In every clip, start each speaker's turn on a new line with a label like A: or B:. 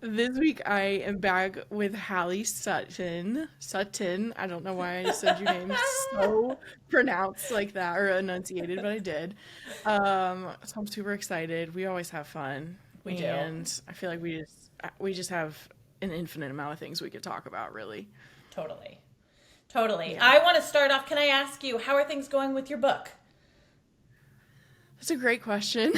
A: This week I am back with Halley Sutton. Sutton. I don't know why I said your name so pronounced like that or enunciated, but I did. So I'm super excited. We always have fun,
B: We do.
A: and I feel like we just have an infinite amount of things we could talk about, really.
B: Totally. Totally.
A: Yeah.
B: I want to start off. Can I ask you, how are things going with your book?
A: That's a great question.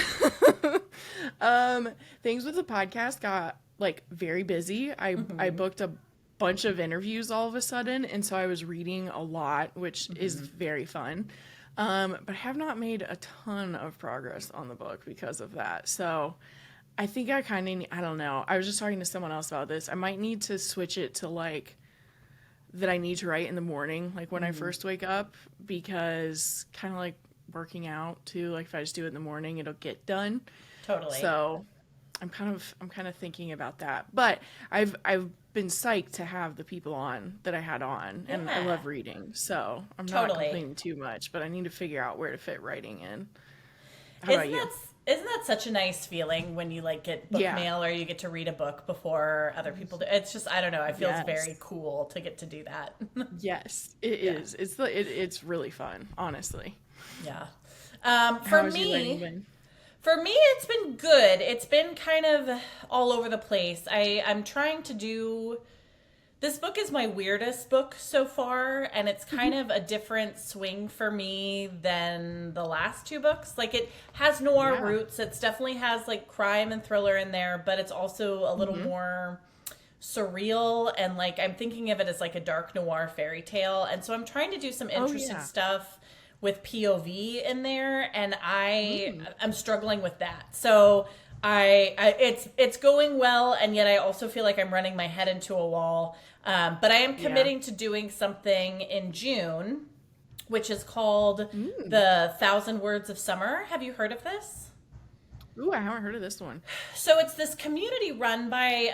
A: Things with the podcast got like very busy. I
B: Mm-hmm.
A: booked a bunch of interviews all of a sudden, and so I was reading a lot, which is
B: Mm-hmm.
A: very fun. But I have not made a ton of progress on the book because of that. So I think I kind of, I don't know. I was just talking to someone else about this. I might need to switch it to like that I need to write in the morning, like when I
B: Mm-hmm.
A: first wake up, because kind of like working out too, like if I just do it in the morning, it'll get done.
B: Totally.
A: So I'm kind of thinking about that. But I've been psyched to have the people on that I had on, and I
B: Yeah.
A: love reading. So I'm not
B: Totally.
A: complaining too much, but I need to figure out where to fit writing in. How about
B: Isn't
A: you?
B: that isn't that such a nice feeling when you like get book
A: Yeah.
B: mail or you get to read a book before other people do? It's just I don't know. It feels very
A: Yes.
B: cool to get to do that.
A: Yes, it
B: Yeah.
A: is. It's really fun, honestly.
B: Yeah.
A: How has your writing been?
B: For me, it's been good. It's been kind of all over the place. I'm trying to do. This book is my weirdest book so far, and it's kind of a different swing for me than the last two books. Like, it has noir
A: Yeah.
B: roots. It definitely has like crime and thriller in there, but it's also a little
A: Hmm.
B: more surreal, and like I'm thinking of it as like a dark noir fairy tale. And so I'm trying to do some
A: Oh
B: interesting
A: yeah.
B: stuff with POV in there, and
A: Mm.
B: I'm struggling with that. So I it's going well, and yet I also feel like I'm running my head into a wall. But I am
A: Yeah.
B: committing to doing something in June, which is called
A: Mm.
B: the Thousand Words of Summer. Have you heard of this?
A: Ooh, I haven't heard of this one.
B: So it's this community run by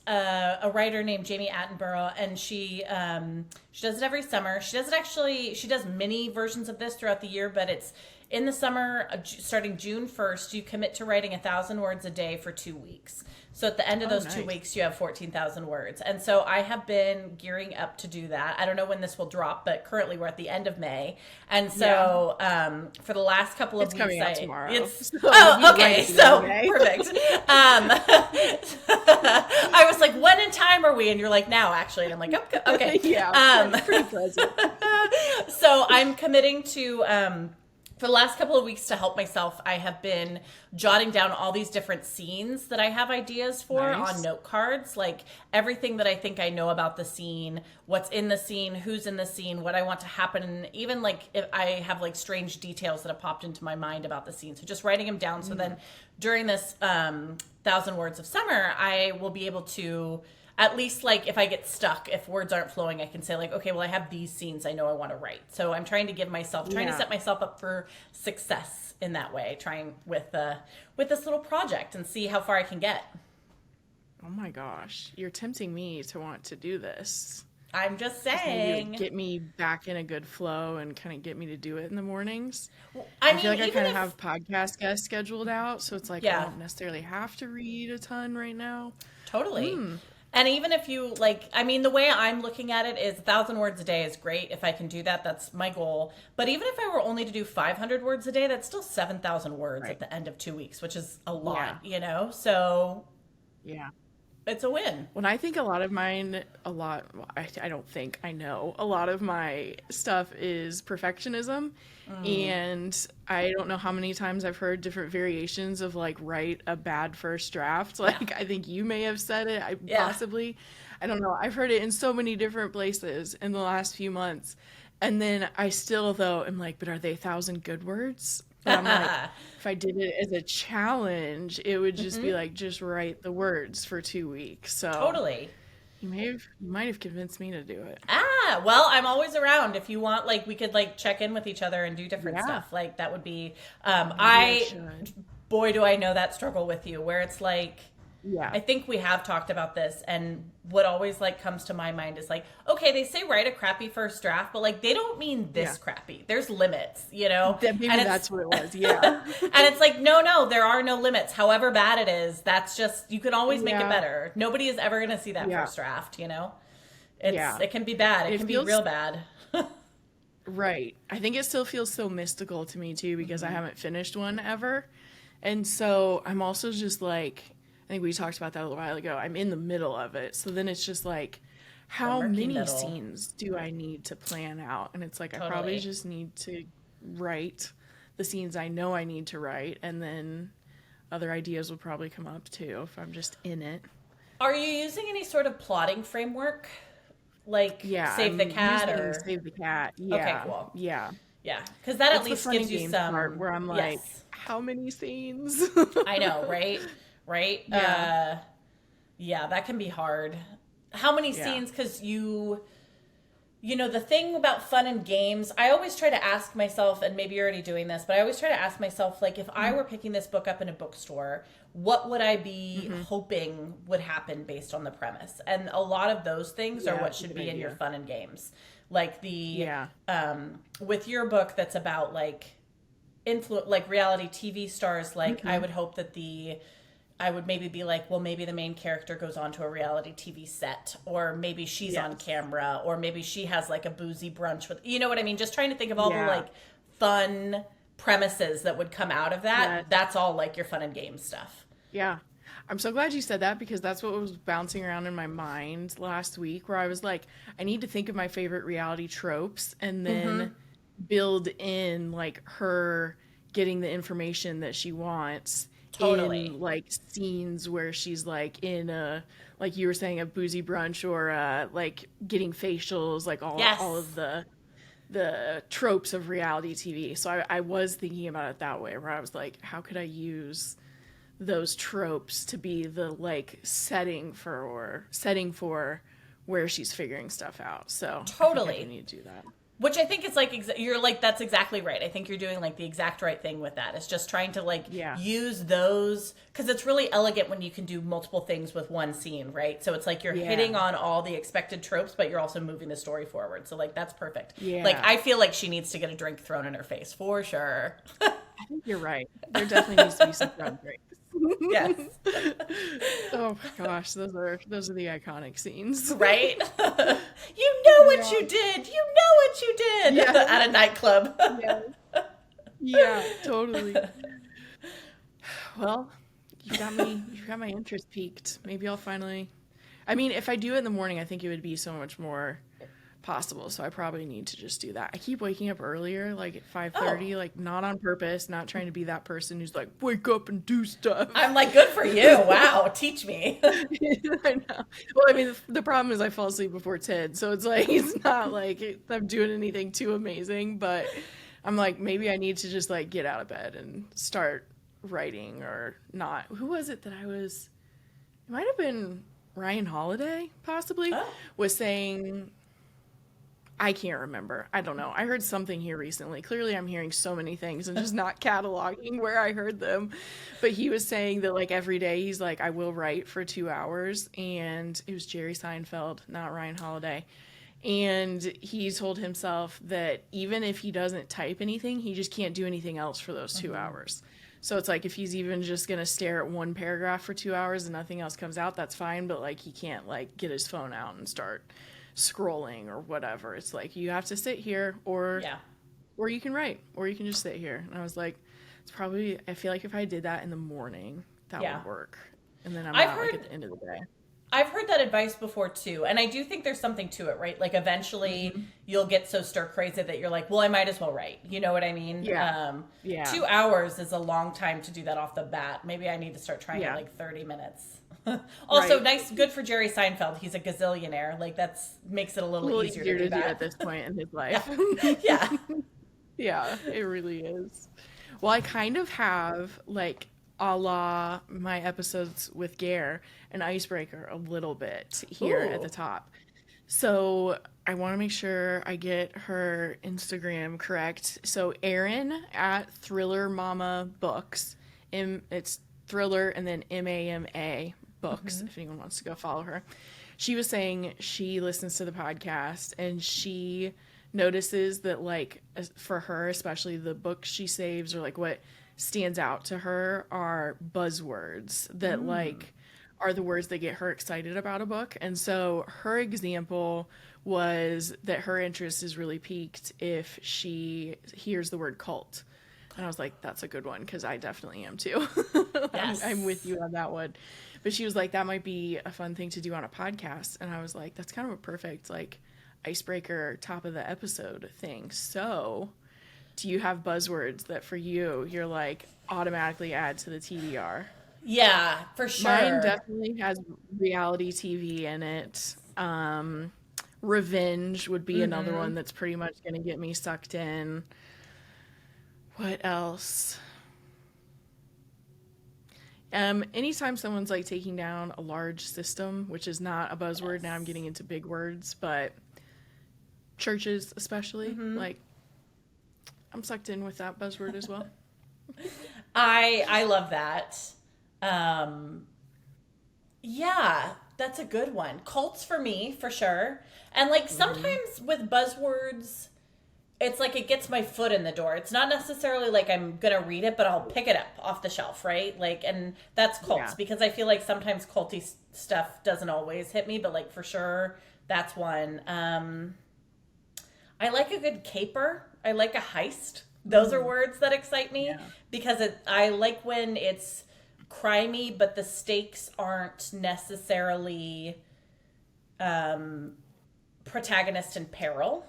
B: a writer named Jamie Attenborough, and she does it every summer. She does it actually. She does mini versions of this throughout the year, but it's in the summer, starting June 1st. You commit to writing 1,000 words a day for 2 weeks. So at the end of
A: Oh,
B: those two
A: nice.
B: weeks, you have 14,000 words. And so I have been gearing up to do that. I don't know when this will drop, but currently we're at the end of May. And
A: Yeah.
B: so for the last couple of
A: It's
B: weeks,
A: coming out tomorrow.
B: it's,
A: So
B: oh,
A: you
B: okay.
A: write the other
B: So
A: day.
B: perfect. I was like, when in time are we? And you're like, now actually. And I'm like, okay.
A: Yeah,
B: Um,
A: pretty present.
B: so I'm committing to for the last couple of weeks to help myself. I have been jotting down all these different scenes that I have ideas for on
A: Nice.
B: note cards, like everything that I think I know about the scene, what's in the scene, who's in the scene, what I want to happen, even like if I have like strange details that have popped into my mind about the scene. So just writing them down. So then during this Thousand Words of Summer, I will be able to at least like if I get stuck, if words aren't flowing, I can say like, okay, well I have these scenes I know I want to write. So I'm trying to trying to
A: Yeah.
B: set myself up for success in that way, trying with this little project and see how far I can get.
A: Oh my gosh, you're tempting me to want to do this.
B: I'm just
A: Just maybe like,
B: saying.
A: get me back in a good flow and kind of get me to do it in the mornings.
B: I
A: I feel
B: mean,
A: like I
B: even
A: kind of
B: if
A: have podcast guests scheduled out, so it's like I
B: yeah,
A: don't necessarily have to read a ton right now.
B: totally.
A: Hmm.
B: And even if you like, I mean, the way I'm looking at it is 1,000 words a day is great. If I can do that, that's my goal. But even if I were only to do 500 words a day, that's still 7,000 words at
A: Right.
B: the end of 2 weeks, which is a
A: Yeah.
B: lot, you know? So
A: Yeah.
B: it's a win.
A: When I think well, I don't think, I know a lot of my stuff is perfectionism. And I don't know how many times I've heard different variations of like, write a bad first draft.
B: Yeah.
A: Like, I think you may have said it,
B: Yeah.
A: I don't know. I've heard it in so many different places in the last few months. And then I still, though, am like, but are they 1,000 good words? But I'm like, if I did it as a challenge, it would just be like, just write the words for 2 weeks. So
B: Totally.
A: you might have convinced me to do it.
B: Well, I'm always around. If you want, like, we could like check in with each other and do different
A: Yeah,
B: stuff. Like that would be.
A: maybe I should.
B: Boy, do I know that struggle with you, where it's like
A: Yeah.
B: I think we have talked about this, and what always like comes to my mind is like, okay, they say write a crappy first draft, but like they don't mean this crappy. There's limits, you know?
A: Maybe
B: And
A: that's what it was. Yeah.
B: and it's like, no, there are no limits. However bad it is, that's just, you can always make it better. Nobody is ever going to see that first draft, you know? It can be bad. It can be real bad.
A: Right. I think it still feels so mystical to me too, because I haven't finished one ever. And so I'm also just like, I think we talked about that a little while ago. I'm in the middle of it. So then it's just like, how many scenes do I need to plan out? And it's like, I probably just need to write the scenes I know I need to write. And then other ideas will probably come up too if I'm just in it.
B: Are you using any sort of plotting framework? Like Save the Cat or
A: Save the Cat. Yeah.
B: Okay, cool.
A: Yeah.
B: Yeah, because that at least gives you some
A: part where I'm like, how many scenes?
B: I know, right? Yeah. Yeah, that can be hard. How many scenes? Because you know, the thing about fun and games, I always try to ask myself, and maybe you're already doing this, but I always try to ask myself, like, if I were picking this book up in a bookstore, what would I be hoping would happen based on the premise? And a lot of those things are what should be in your fun and games. Like with your book that's about like like reality TV stars, like I would hope that I would maybe be like, well, maybe the main character goes on to a reality TV set, or maybe she's on camera, or maybe she has like a boozy brunch with, you know what I mean? Just trying to think of all the like fun premises that would come out of that. That's all like your fun and games stuff.
A: Yeah. I'm so glad you said that, because that's what was bouncing around in my mind last week, where I was like, I need to think of my favorite reality tropes and then build in like her getting the information that she wants in like scenes where she's like in a, like you were saying, a boozy brunch, or like getting facials, like all of the tropes of reality TV. So I was thinking about it that way, where I was like, how could I use those tropes to be the like setting for where she's figuring stuff out. So
B: totally
A: I need to do that.
B: Which I think is like, you're like, that's exactly right. I think you're doing like the exact right thing with that. It's just trying to like use those, because it's really elegant when you can do multiple things with one scene, right? So it's like you're hitting on all the expected tropes, but you're also moving the story forward. So like, that's perfect. Yeah. Like, I feel like she needs to get a drink thrown in her face for sure.
A: I think you're right. There definitely needs to be some drunk drinks.
B: Yes.
A: Oh my gosh, those are the iconic scenes,
B: right? You know what you did. You know what you did at a nightclub.
A: Yeah, totally. Well, you got my interest piqued. Maybe I'll finally. I mean, if I do it in the morning, I think it would be so much more possible. So I probably need to just do that. I keep waking up earlier, like at 5:30, like not on purpose, not trying to be that person who's like, wake up and do stuff.
B: I'm like, good for you. Wow, teach me.
A: I know. Well, I mean, the problem is I fall asleep before 10, so it's like, it's not like I'm doing anything too amazing, but I'm like, maybe I need to just like get out of bed and start writing, or not. Who was it that it might have been Ryan Holiday, possibly, was saying, I can't remember. I don't know. I heard something here recently. Clearly, I'm hearing so many things and just not cataloging where I heard them. But he was saying that, like, every day he's like, I will write for 2 hours. And it was Jerry Seinfeld, not Ryan Holiday. And he told himself that even if he doesn't type anything, he just can't do anything else for those 2 hours. So it's like, if he's even just going to stare at one paragraph for 2 hours and nothing else comes out, that's fine. But, like, he can't, like, get his phone out and start scrolling or whatever. It's like, you have to sit here, or you can write, or you can just sit here. And I was like, it's probably, I feel like if I did that in the morning, that would work. And then I'm out like at the end of the day.
B: I've heard that advice before too, and I do think there's something to it, right? Like eventually you'll get so stir crazy that you're like, well, I might as well write. You know what I mean? 2 hours is a long time to do that off the bat. Maybe I need to start trying it like 30 minutes. Also, nice, good for Jerry Seinfeld. He's a gazillionaire. Like, that's makes it a little easier to do that
A: at this point in his life.
B: Yeah.
A: Yeah, it really is. Well, I kind of have, like, a la my episodes with Gare, an icebreaker a little bit here at the top. So I want to make sure I get her Instagram correct. So Erin at Thriller Mama Books. It's Thriller and then MAMA Books, if anyone wants to go follow her. She was saying she listens to the podcast and she notices that, like, for her, especially the books she saves or like what stands out to her are buzzwords that like are the words that get her excited about a book. And so her example was that her interest is really piqued if she hears the word cult. And I was like, that's a good one, because I definitely am too.
B: Yes.
A: I'm with you on that one. But she was like, that might be a fun thing to do on a podcast. And I was like, that's kind of a perfect like icebreaker top of the episode thing. So do you have buzzwords that for you, you're like automatically add to the TBR?
B: Yeah, for sure.
A: Mine definitely has reality TV in it. Revenge would be another one that's pretty much going to get me sucked in. What else? Anytime someone's like taking down a large system, which is not a buzzword. Now I'm getting into big words, but churches especially, like I'm sucked in with that buzzword as well.
B: I love that. Yeah, that's a good one. Cults for me, for sure. And like sometimes with buzzwords, it's like it gets my foot in the door. It's not necessarily like I'm going to read it, but I'll pick it up off the shelf, right? Like, and that's cults because I feel like sometimes culty stuff doesn't always hit me, but like for sure, that's one. I like a good caper. I like a heist. Those are words that excite me because I like when it's crimey, but the stakes aren't necessarily protagonist in peril.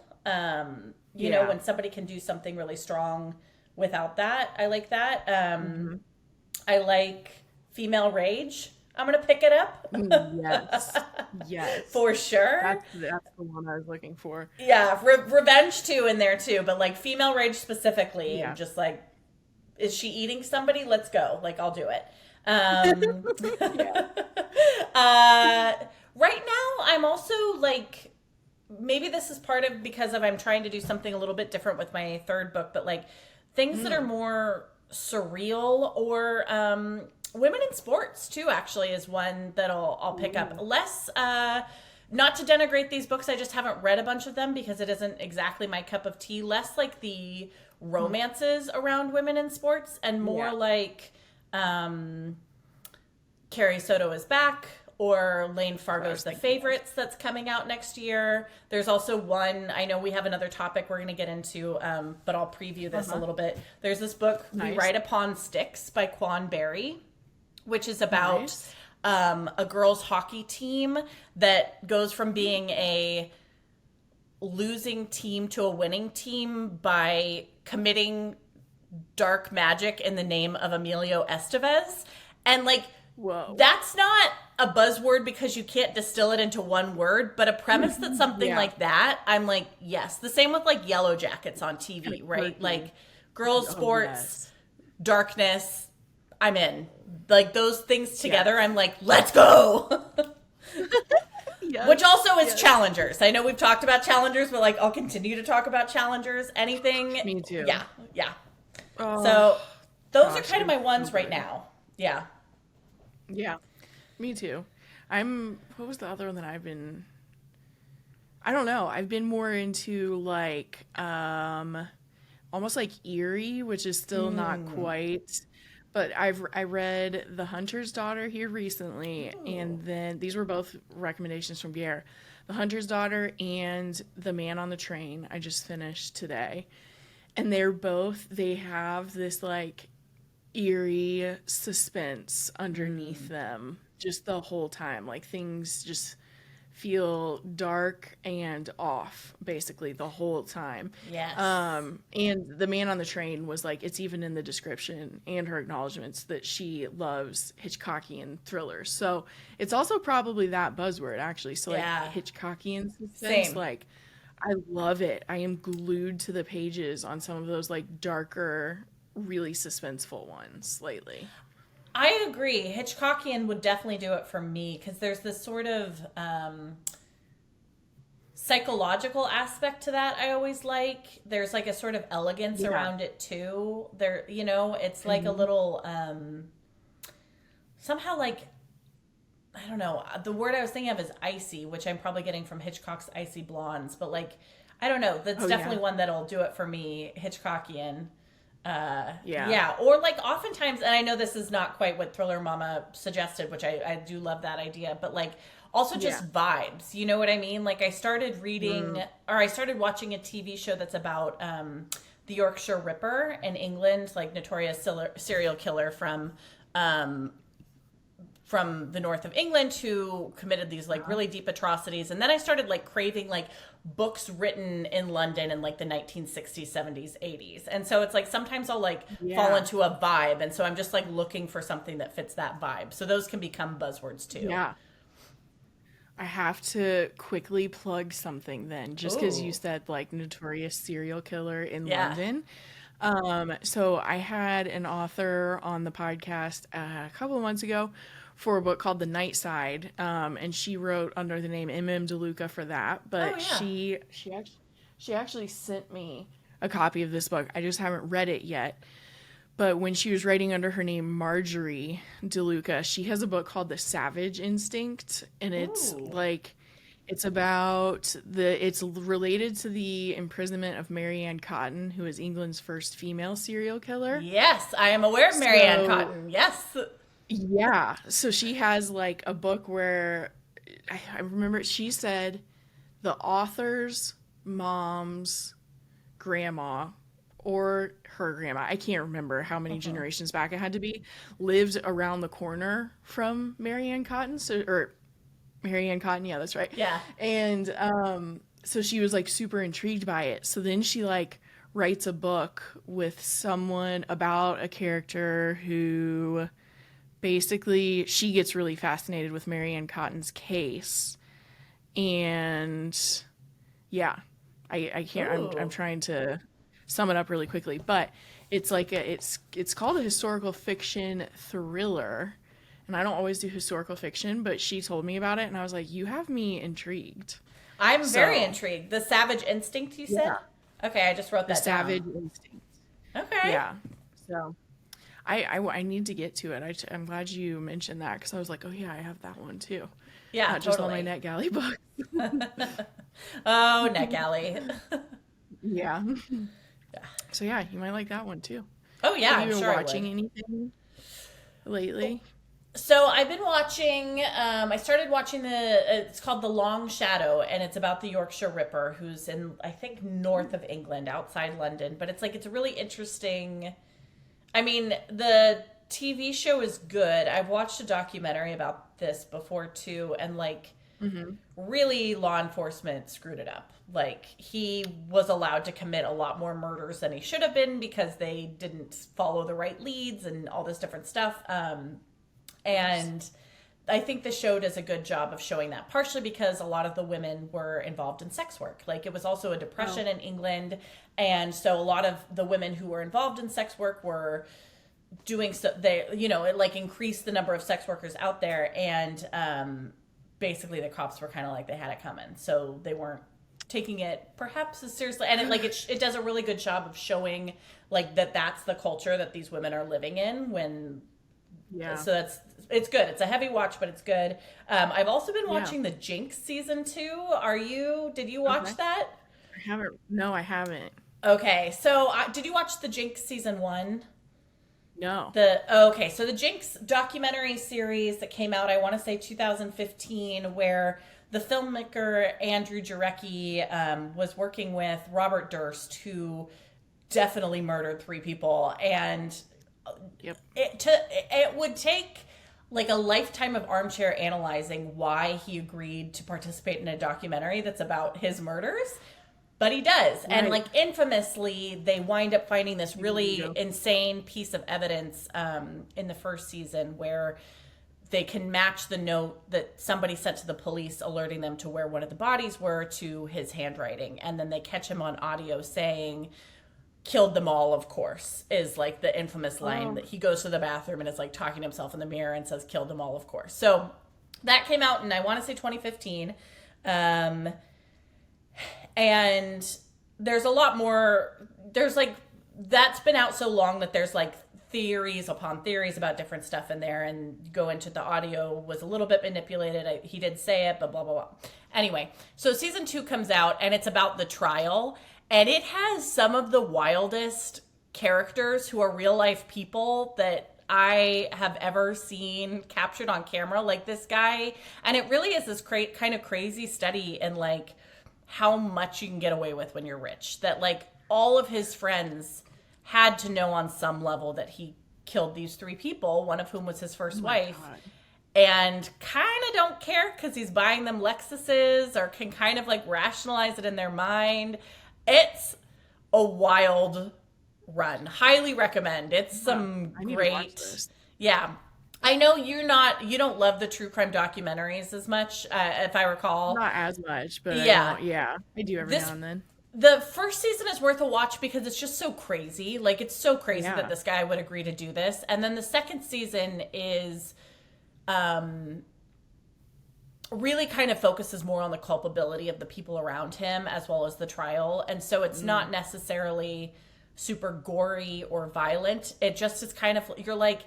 B: You know, when somebody can do something really strong without that. I like that. I like female rage. I'm going to pick it up.
A: Yes. Yes.
B: For sure.
A: That's the one I was looking for.
B: Yeah. Revenge too in there too. But like female rage specifically, just like, is she eating somebody? Let's go. Like, I'll do it. Right now, I'm also like, maybe this is part of because of I'm trying to do something a little bit different with my third book, but like things that are more surreal or women in sports too actually is one that I'll pick up. Less not to denigrate these books, I just haven't read a bunch of them because it isn't exactly my cup of tea. Less like the romances around women in sports and more like Carrie Soto is back, or Lane Fargo's The Favorites that's coming out next year. There's also one, I know we have another topic we're going to get into, but I'll preview this a little bit. There's this book, We Ride Upon Sticks by Quan Berry, which is about a girls' hockey team that goes from being a losing team to a winning team by committing dark magic in the name of Emilio Estevez. And like, that's not a buzzword because you can't distill it into one word, but a premise that's something like that, I'm like, yes. The same with like Yellow Jackets on TV, right? Like girls' sports, darkness, I'm in. Like those things together, I'm like, let's go. Which also is challengers. I know we've talked about challengers, but like I'll continue to talk about challengers. Anything.
A: Me too.
B: Yeah. So those are kind of my ones right now. Yeah.
A: Yeah. Me too. What was the other one that I don't know. I've been more into like, almost like eerie, which is still not quite, but I read The Hunter's Daughter here recently. And then these were both recommendations from Pierre. The Hunter's Daughter and The Man on the Train. I just finished today. And they have this like eerie suspense underneath them just the whole time. Like things just feel dark and off basically the whole time.
B: Yes.
A: And The Man on the Train was like, it's even in the description and her acknowledgments that she loves Hitchcockian thrillers. So it's also probably that buzzword actually. So like Hitchcockian suspense,
B: Same.
A: like I love it. I am glued to the pages on some of those like darker, really suspenseful ones lately.
B: I agree. Hitchcockian would definitely do it for me because there's this sort of psychological aspect to that I always like. There's like a sort of elegance around it too. There, you know, it's like a little somehow like I don't know. The word I was thinking of is icy, which I'm probably getting from Hitchcock's Icy Blondes. But like, I don't know. That's definitely one that'll do it for me. Hitchcockian. Yeah. Or like oftentimes, and I know this is not quite what Thriller Mama suggested, which I do love that idea, but like also just vibes. You know what I mean? Like I started reading or I started watching a TV show that's about the Yorkshire Ripper in England, like notorious serial killer from the north of England who committed these like really deep atrocities. And then I started like craving like books written in London in like the 1960s, 70s, 80s. And so it's like sometimes I'll like fall into a vibe. And so I'm just like looking for something that fits that vibe. So those can become buzzwords too.
A: Yeah. I have to quickly plug something then, just because you said like notorious serial killer in London. So I had an author on the podcast a couple of months ago for a book called The Night Side, and she wrote under the name M.M. DeLuca for that. But she actually sent me a copy of this book. I just haven't read it yet. But when she was writing under her name Marjorie DeLuca, she has a book called The Savage Instinct, and it's like it's related to the imprisonment of Mary Ann Cotton, who is England's first female serial killer.
B: Yes, I am aware of Mary Ann Cotton. Yes.
A: Yeah. So she has like a book where I remember she said the author's mom's grandma or her grandma, I can't remember how many generations back it had to be, lived around the corner from Mary Ann Cotton. Mary Ann Cotton, yeah, that's right.
B: Yeah.
A: And so she was like super intrigued by it. So then she like writes a book with someone about a character who basically she gets really fascinated with Mary Ann Cotton's case. And yeah, I can't, I'm trying to sum it up really quickly, but it's like it's called a historical fiction thriller. And I don't always do historical fiction, but she told me about it, and I was like, you have me intrigued.
B: I'm very intrigued. The Savage Instinct, you said? Yeah. Okay, I just wrote that down.
A: The Savage Instinct.
B: Okay.
A: Yeah. So I need to get to it. I'm glad you mentioned that, because I was like, oh, yeah, I have that one, too.
B: Yeah,
A: not just all my NetGalley books.
B: Oh, NetGalley.
A: Yeah. So, yeah, you might like that one, too.
B: Oh, yeah,
A: Have you been watching anything lately?
B: So I've been watching, I started watching it's called The Long Shadow, and it's about the Yorkshire Ripper, who's in, I think, north of England, outside London. But it's like, it's a really interesting, I mean, the TV show is good. I've watched a documentary about this before, too, and like, really law enforcement screwed it up. Like, he was allowed to commit a lot more murders than he should have been because they didn't follow the right leads and all this different stuff. And I think the show does a good job of showing that, partially because a lot of the women were involved in sex work. Like, it was also a depression in England. And so a lot of the women who were involved in sex work were doing so, it like increased the number of sex workers out there. And basically the cops were kind of like, they had it coming. So they weren't taking it perhaps as seriously. And it does a really good job of showing like that's the culture that these women are living in when. Yeah. So it's good. It's a heavy watch, but it's good. I've also been watching the Jinx season 2. Did you watch that?
A: I haven't. No, I haven't.
B: Okay. So did you watch the Jinx season 1?
A: No.
B: So the Jinx documentary series that came out, I want to say 2015, where the filmmaker Andrew Jarecki was working with Robert Durst, who definitely murdered 3 people. And
A: yep.
B: It would take like a lifetime of armchair analyzing why he agreed to participate in a documentary that's about his murders, but he does. Right. And like infamously, they wind up finding this really insane piece of evidence in the first season where they can match the note that somebody sent to the police alerting them to where one of the bodies were to his handwriting, and then they catch him on audio saying, "Killed them all, of course," is like the infamous line that he goes to the bathroom and is like talking to himself in the mirror and says, "Killed them all, of course." So that came out in, I want to say 2015. And there's a lot more, there's like, that's been out so long that there's like theories upon theories about different stuff in there, and go into the audio was a little bit manipulated. He did say it, but blah, blah, blah. Anyway, so season 2 comes out, and it's about the trial, and it has some of the wildest characters who are real life people that I have ever seen captured on camera, like this guy. And it really is this kind of crazy study in like how much you can get away with when you're rich. That like all of his friends had to know on some level that he killed these 3 people, one of whom was his first wife. God. And kind of don't care because he's buying them Lexuses, or can kind of like rationalize it in their mind. It's a wild run. Highly recommend. It's some great. Yeah. I know you don't love the true crime documentaries as much, if I recall.
A: Not as much, but yeah. I do every now and then.
B: The first season is worth a watch because it's just so crazy. Like, it's so crazy that this guy would agree to do this. And then the second season is really kind of focuses more on the culpability of the people around him as well as the trial. And so it's not necessarily super gory or violent. It just is kind of, you're like,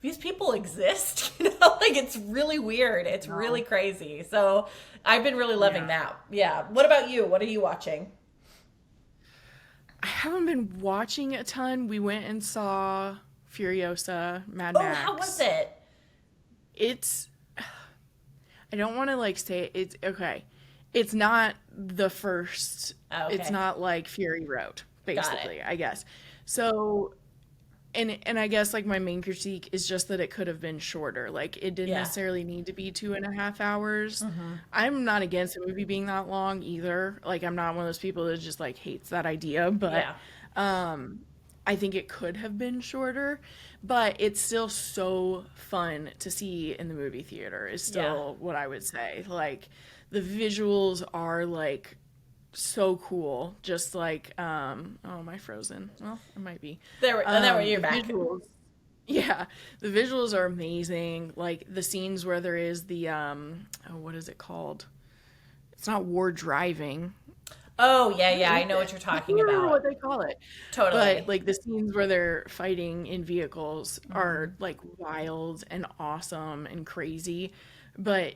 B: these people exist, you know, like it's really weird. It's really crazy. So I've been really loving that. Yeah. What about you? What are you watching?
A: I haven't been watching a ton. We went and saw Furiosa, Mad Max.
B: How was it?
A: It's, I don't want to like say it's okay. It's not the first. Okay. It's not like Fury Road, basically, I guess. So, and I guess like my main critique is just that it could have been shorter. Like it didn't necessarily need to be 2.5 hours. Mm-hmm. I'm not against a movie being that long either. Like I'm not one of those people that just like hates that idea, but I think it could have been shorter, but it's still so fun to see in the movie theater is still what I would say. Like the visuals are like so cool. Just like, am I frozen? Well, I might be.
B: There you're back.
A: Visuals, yeah, the visuals are amazing. Like the scenes where there is the, what is it called? It's not war driving.
B: Oh, yeah, I know what you're talking about. I don't know
A: what they call it.
B: Totally.
A: But, like, the scenes where they're fighting in vehicles are, like, wild and awesome and crazy. But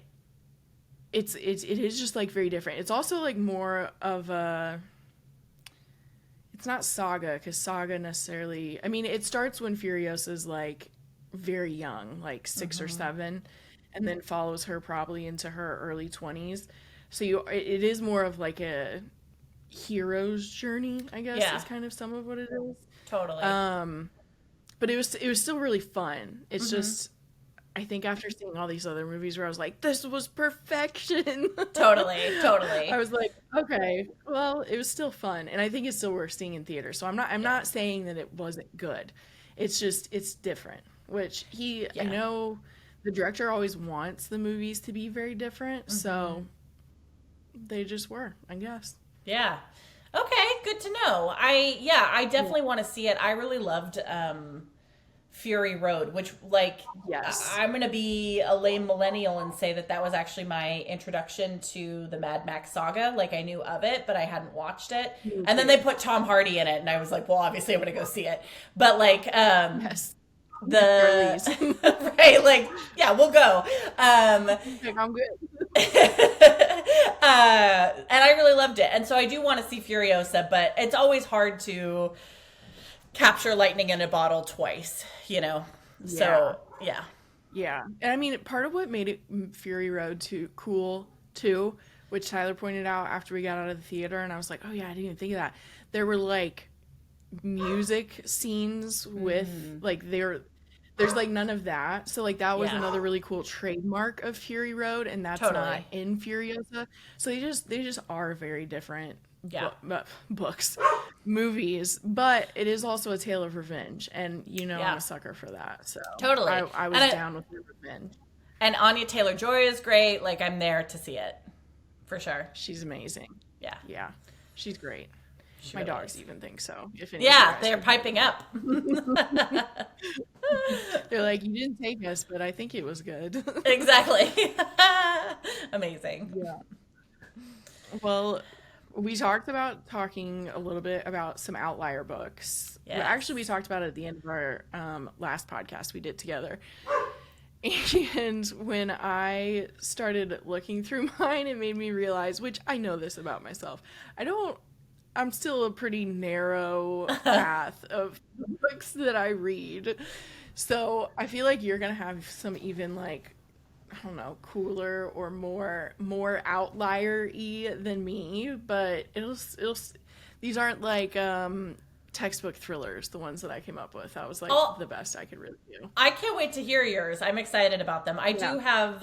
A: it is just, like, very different. It's also, like, more of a... It's not Saga, because Saga necessarily... I mean, it starts when Furiosa's, like, very young, like 6 or 7, and then follows her probably into her early 20s. So it is more of, like, a... hero's journey, I guess, is kind of some of what it is.
B: Totally.
A: But it was still really fun. It's just, I think after seeing all these other movies where I was like, this was perfection.
B: Totally.
A: I was like, okay, well, it was still fun, and I think it's still worth seeing in theater. So I'm not saying that it wasn't good. It's just it's different. Which I know the director always wants the movies to be very different, so they just were, I guess.
B: Yeah. Okay, good to know. I definitely want to see it. I really loved Fury Road, which, like, I'm going to be a lame millennial and say that was actually my introduction to the Mad Max saga. Like, I knew of it, but I hadn't watched it. And then they put Tom Hardy in it, and I was like, well, obviously I'm going to go see it. But, like,
A: yes.
B: Right, like, yeah, we'll go.
A: I'm good.
B: And I really loved it. And so I do want to see Furiosa, but it's always hard to capture lightning in a bottle twice, you know? So, yeah.
A: Yeah. And I mean, part of what made it Fury Road cool, too, which Tyler pointed out after we got out of the theater, and I was like, oh, yeah, I didn't even think of that. There were, like, music scenes with, like, there's like none of that, so like that was another really cool trademark of Fury Road, and that's not in Furiosa. So they just are very different movies, but it is also a tale of revenge, and I'm a sucker for that. So
B: totally,
A: I was down with the revenge.
B: And Anya Taylor-Joy is great. Like I'm there to see it for sure.
A: She's amazing. Yeah, she's great. My
B: really
A: dogs
B: is.
A: Even think so.
B: They're piping up.
A: They're like, you didn't take us, but I think it was good.
B: Exactly. Amazing.
A: Yeah. Well, We talked about talking a little bit about some outlier books. Well, actually, we
B: Yes.
A: talked about it at the end of our last podcast we did together. And when I started looking through mine, it made me realize, which I know this about myself, I'm still a pretty narrow path of books that I read. So I feel like you're going to have some even like, I don't know, cooler or more outlier-y than me, but these aren't like textbook thrillers, the ones that I came up with. That was like
B: Oh,
A: the best I could really do.
B: I can't wait to hear yours. I'm excited about them.
A: Yeah.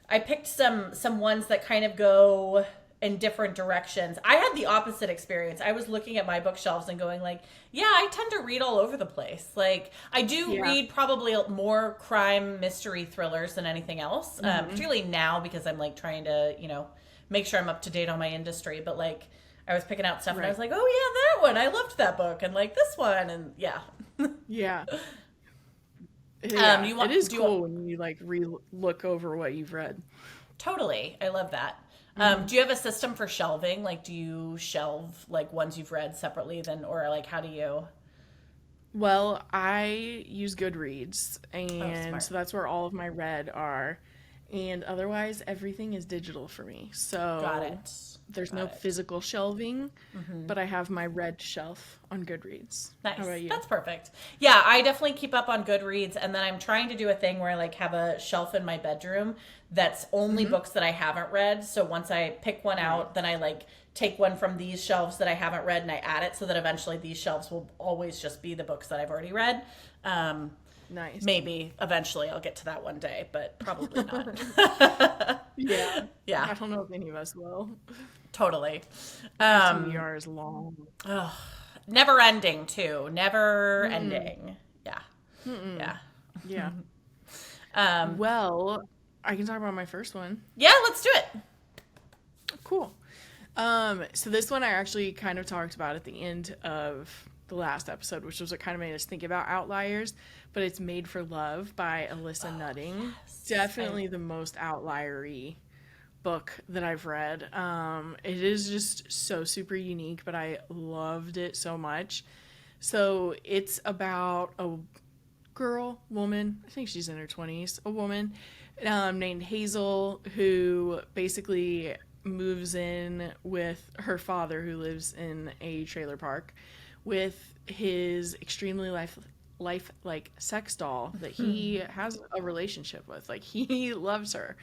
B: I picked some ones that kind of go in different directions. I had the opposite experience. I was looking at my bookshelves and going like, yeah, I tend to read all over the place. Like I do
A: Yeah.
B: read probably more crime mystery thrillers than anything else. Particularly now because I'm like trying to, make sure I'm up to date on my industry. But like I was picking out stuff and I
A: Right.
B: was like, oh yeah, that one. I loved that book and like this one and yeah.
A: Yeah. Yeah.
B: You want
A: It is
B: do you want,
A: cool when you like look over what you've read.
B: Totally. I love that. Do you have a system for shelving? Like, do you shelve like ones you've read separately then, or like how do you?
A: Well, I use Goodreads,
B: Oh,
A: and
B: smart.
A: so that's where all of my read are. And otherwise, everything is digital for me.
B: Got
A: So
B: it.
A: there's
B: Got
A: no
B: it.
A: physical shelving, but I have my read shelf on Goodreads. How
B: Nice.
A: about you?
B: That's perfect. Yeah, I definitely keep up on Goodreads, and then I'm trying to do a thing where I like have a shelf in my bedroom that's only books that I haven't read. So once I pick one
A: Right.
B: out, then I like take one from these shelves that I haven't read and I add it so that eventually these shelves will always just be the books that I've already read. Um,
A: Nice.
B: Maybe eventually I'll get to that one day, but probably not.
A: Yeah.
B: Yeah,
A: I don't know if any of us will.
B: totally.
A: My
B: Um,
A: TBR is long.
B: Never ending too. Never ending. Yeah. Yeah.
A: Yeah.
B: Um,
A: Well, I can talk about my first one.
B: yeah, let's do it.
A: Cool. So this one I actually kind of talked about at the end of the last episode, which was what kind of made us think about outliers, but it's Made for Love by Alyssa Nutting. Definitely the most outliery book that I've read. It is just so super unique, but I loved it so much. So it's about a woman, I think she's in her 20s, a woman named Hazel who basically moves in with her father who lives in a trailer park with his extremely life like sex doll that he has a relationship with. Like he loves her.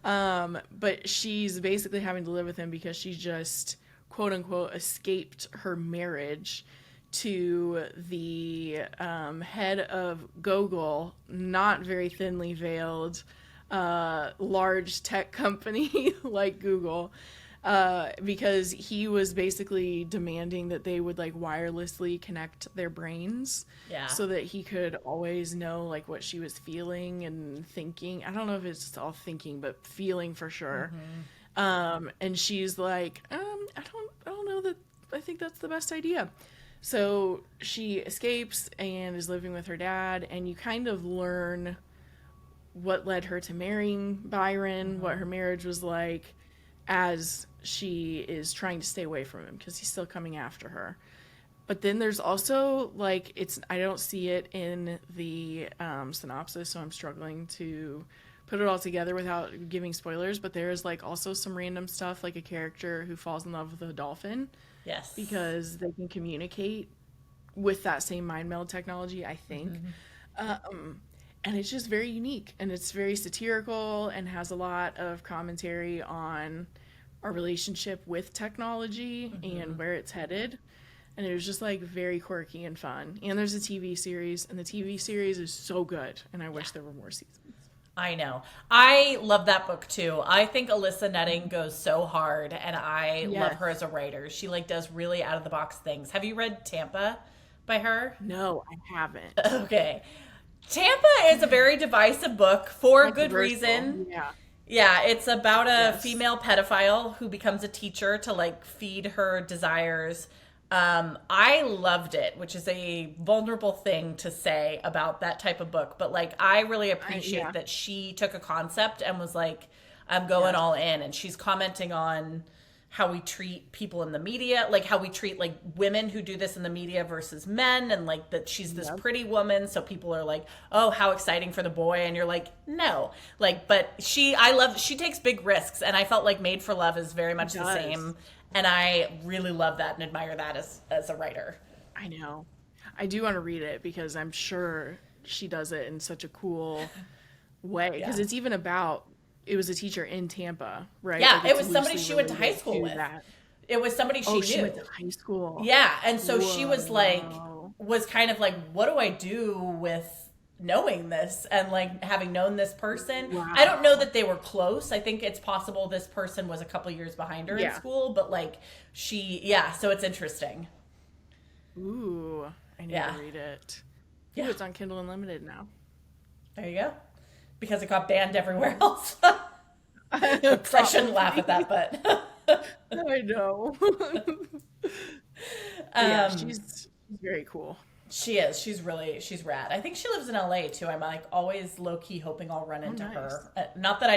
A: But she's basically having to live with him because she just quote unquote escaped her marriage to the head of Google, not very thinly veiled, large tech company like Google, because he was basically demanding that they would like wirelessly connect their brains
B: Yeah.
A: so that he could always know like what she was feeling and thinking. I don't know if it's all thinking, but feeling for sure. And she's like, I don't know that I think that's the best idea. So she escapes and is living with her dad, and you kind of learn what led her to marrying Byron, what her marriage was like, as she is trying to stay away from him because he's still coming after her. But then there's also like I don't see it in the synopsis, so I'm struggling to put it all together without giving spoilers. But there's like also some random stuff, like a character who falls in love with a dolphin
B: Yes.
A: because they can communicate with that same mind meld technology, I think. And it's just very unique, and it's very satirical and has a lot of commentary on our relationship with technology and where it's headed. And it was just like very quirky and fun. And there's a TV series, and the TV series is so good, and I wish there were more seasons.
B: I know. I love that book too. I think Alyssa Nutting goes so hard, and I love
A: Yes.
B: her as a writer. She like does really out of the box things. Have you read Tampa by her?
A: No, I haven't.
B: Okay. Tampa is a very divisive book for good
A: Controversial.
B: reason.
A: Yeah.
B: Yeah, it's about a
A: Yes.
B: female pedophile who becomes a teacher to like feed her desires. I loved it, which is a vulnerable thing to say about that type of book, but like I really appreciate
A: yeah.
B: that she took a concept and was like, I'm going
A: Yes.
B: all in, and she's commenting on how we treat people in the media, like how we treat like women who do this in the media versus men, and like that she's this
A: Yep.
B: pretty woman, so people are like, oh, how exciting for the boy, and you're like, no, like, but she takes big risks, and I felt like Made for Love is very much the
A: Does.
B: same, and I really love that and admire that as a writer.
A: I know. I do want to read it because I'm sure she does it in such a cool way.
B: Yeah.
A: Because it's even about, it was a teacher in Tampa, right?
B: Yeah,
A: Like
B: it
A: it's
B: was somebody
A: loosely
B: she went to high
A: related
B: school
A: to
B: with.
A: that.
B: It was somebody she
A: Oh,
B: knew.
A: she went to high school.
B: Yeah, and so she was like,
A: Whoa.
B: was kind of like, what do I do with knowing this and like having known this person?
A: Wow.
B: I don't know that they were close. I think it's possible this person was a couple years behind her in
A: Yeah.
B: school, but like yeah, so it's interesting.
A: Ooh, I need
B: Yeah.
A: to read it.
B: Yeah.
A: Ooh, it's on Kindle Unlimited now.
B: There you go. Because it got banned everywhere else. I shouldn't laugh at that, but
A: I know. Yeah, she's very cool.
B: she is. She's rad. I think she lives in LA too. I'm like always low key hoping I'll run into
A: nice.
B: her. Not that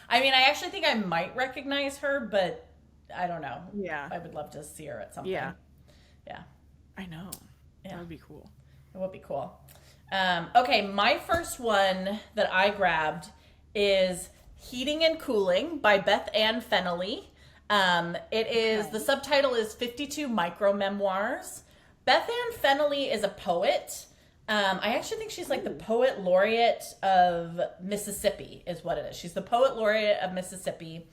B: I mean, I actually think I might recognize her, but I don't know.
A: Yeah.
B: I would love to see her at something.
A: Yeah,
B: Yeah.
A: I know.
B: Yeah.
A: That would be cool.
B: It would be cool. Okay, my first one that I grabbed is Heating and Cooling by Beth Ann Fennelly. It is, the subtitle is 52 Micro Memoirs. Beth Ann Fennelly is a poet. I actually think she's like the poet laureate of Mississippi is what it is. She's the poet laureate of Mississippi.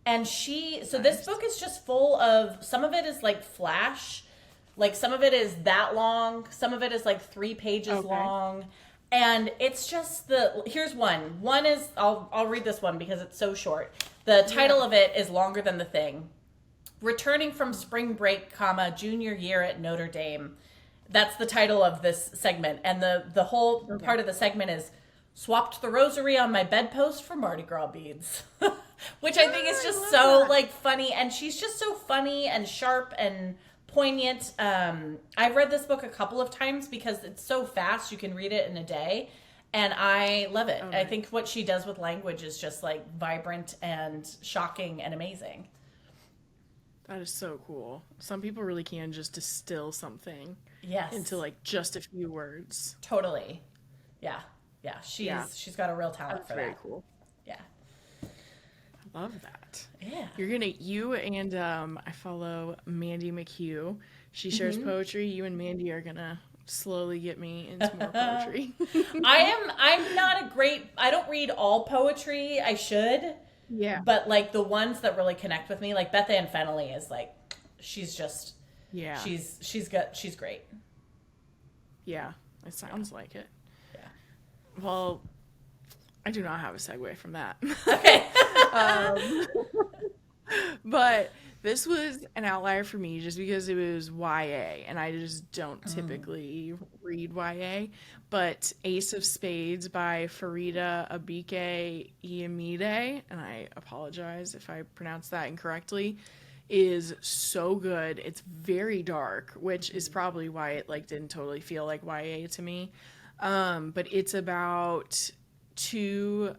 B: And this book is just full of, some of it is like flash, like some of it is that long, some of it is like 3 pages long. And it's just here's one. One is, I'll read this one because it's so short. The title of it is longer than the thing. Returning from spring break, junior year at Notre Dame. That's the title of this segment. And the whole part of the segment is swapped the rosary on my bedpost for Mardi Gras beads. Which I think is just so like funny. And she's just so funny and sharp and poignant. I've read this book a couple of times because it's so fast. You can read it in a day. And I love it. I think what she does with language is just like vibrant and shocking and amazing.
A: That is so cool. Some people really can just distill something
B: Yes.
A: into like just a few words.
B: Totally. Yeah. Yeah. She's got a real talent
A: That's
B: for
A: very
B: that.
A: cool.
B: Yeah.
A: I love that.
B: Yeah.
A: You and I follow Mandy McHugh. She shares poetry. You and Mandy are gonna slowly get me into more poetry.
B: I'm not I don't read all poetry. I should.
A: Yeah.
B: But like the ones that really connect with me, like Beth Ann Fennelly is like, she's just,
A: Yeah.
B: she's great.
A: Yeah. It sounds like it.
B: Yeah.
A: Well, I do not have a segue from that.
B: Okay.
A: But this was an outlier for me just because it was YA, and I just don't typically read YA. But Ace of Spades by Farida Abike Iyamide, and I apologize if I pronounced that incorrectly, is so good. It's very dark, which is probably why it like didn't totally feel like YA to me. But it's about two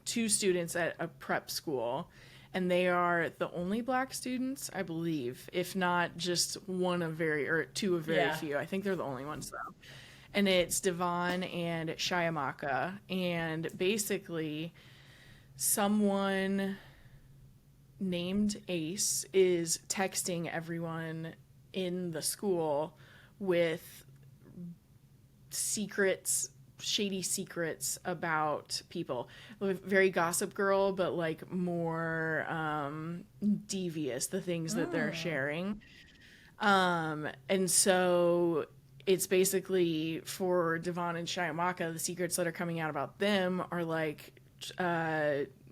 A: students at a prep school, and they are the only Black students, I believe, if not just two of very few. I think they're the only ones though. And it's Devon and Shyamaka, and basically someone named Ace is texting everyone in the school with shady secrets about people. Very Gossip Girl, but like more devious, the things that they're sharing. And so it's basically for Devon and Shyamaka, the secrets that are coming out about them are like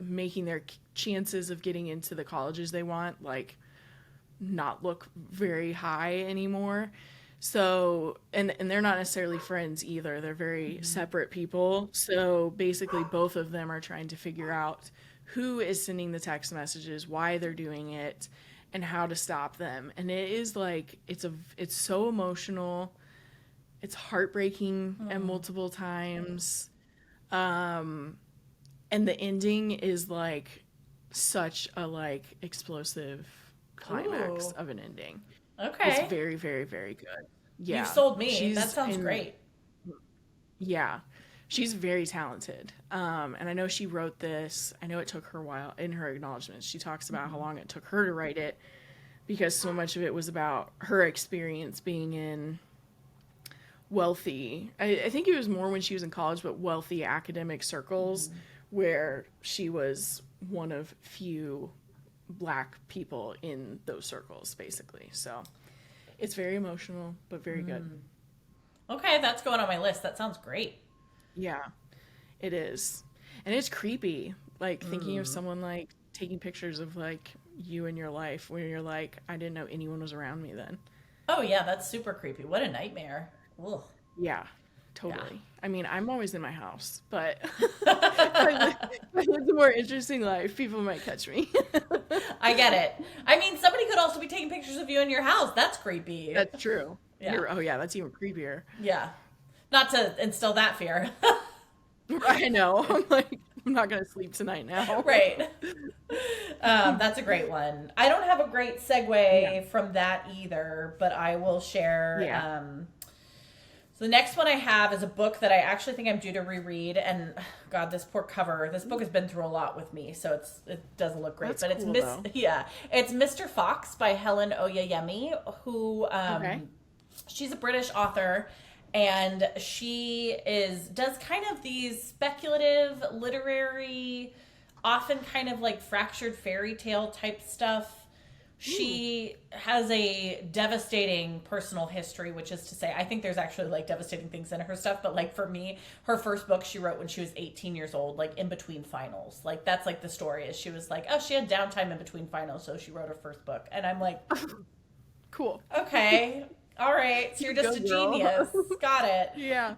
A: making their chances of getting into the colleges they want like not look very high anymore. So, and they're not necessarily friends either. They're very separate people. So basically both of them are trying to figure out who is sending the text messages, why they're doing it, and how to stop them. And it is like, it's so emotional. It's heartbreaking at multiple times. And the ending is like such a like explosive climax
B: Ooh.
A: of an ending. It's
B: Okay.
A: very, very, very good.
B: You've
A: Yeah,
B: sold me. That
A: she's
B: sounds
A: in.
B: great.
A: Yeah, she's very talented. And I know she wrote this. I know it took her a while. In her acknowledgments, she talks about how long it took her to write it because so much of it was about her experience being in wealthy. I think it was more when she was in college, but wealthy academic circles where she was one of few black people in those circles, basically. So it's very emotional, but very good.
B: Okay, that's going on my list. That sounds great.
A: Yeah, it is. And it's creepy, like thinking of someone like taking pictures of like you in your life when you're like, I didn't know anyone was around me then.
B: Oh yeah, that's super creepy. What a nightmare. Ugh.
A: Yeah,
B: Yeah.
A: totally. I mean, I'm always in my house, but if I lived a more interesting life, people might catch me.
B: I get it. I mean, somebody could also be taking pictures of you in your house. That's creepy.
A: That's true.
B: Yeah.
A: Oh yeah, that's even creepier.
B: Yeah. Not to instill that fear.
A: I know. I'm like, I'm not gonna sleep tonight now.
B: Right. That's a great one. I don't have a great segue
A: Yeah.
B: from that either, but I will share.
A: Yeah.
B: So the next one I have is a book that I actually think I'm due to reread, and God, this poor cover. This book has been through a lot with me, so it doesn't look great.
A: That's
B: But it's
A: cool, though.
B: it's Mr. Fox by Helen Oyeyemi, who
A: Okay.
B: she's a British author, and she does kind of these speculative literary, often kind of like fractured fairy tale type stuff. She has a devastating personal history, which is to say, I think there's actually like devastating things in her stuff, but like for me, her first book she wrote when she was 18 years old, like in between finals. Like that's like the story is she was like, oh, she had downtime in between finals, so she wrote her first book. And I'm like,
A: Cool.
B: okay, all right, so you're just
A: Go,
B: a
A: girl.
B: genius. Got it.
A: Yeah.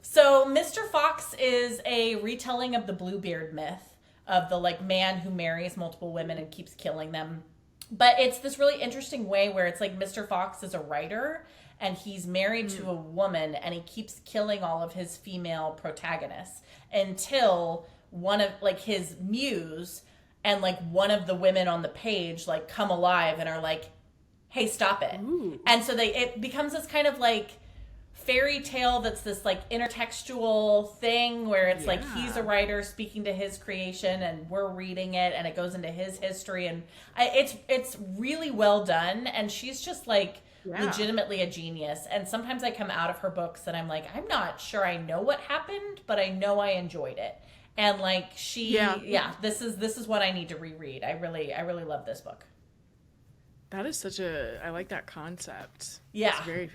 B: So Mr. Fox is a retelling of the Bluebeard myth of the like man who marries multiple women and keeps killing them. But it's this really interesting way where it's like Mr. Fox is a writer and he's married to a woman and he keeps killing all of his female protagonists until one of like his muse and like one of the women on the page like come alive and are like, hey, stop it.
A: Ooh.
B: And so it becomes this kind of like fairy tale that's this like intertextual thing where it's like he's a
A: Yeah.
B: writer speaking to his creation and we're reading it and it goes into his history and it's really well done and she's just like
A: Yeah.
B: legitimately a genius. And sometimes I come out of her books and I'm like, I'm not sure I know what happened, but I know I enjoyed it. And like this is what I need to reread. I really love this book.
A: That is I like that concept.
B: Yeah.
A: It's very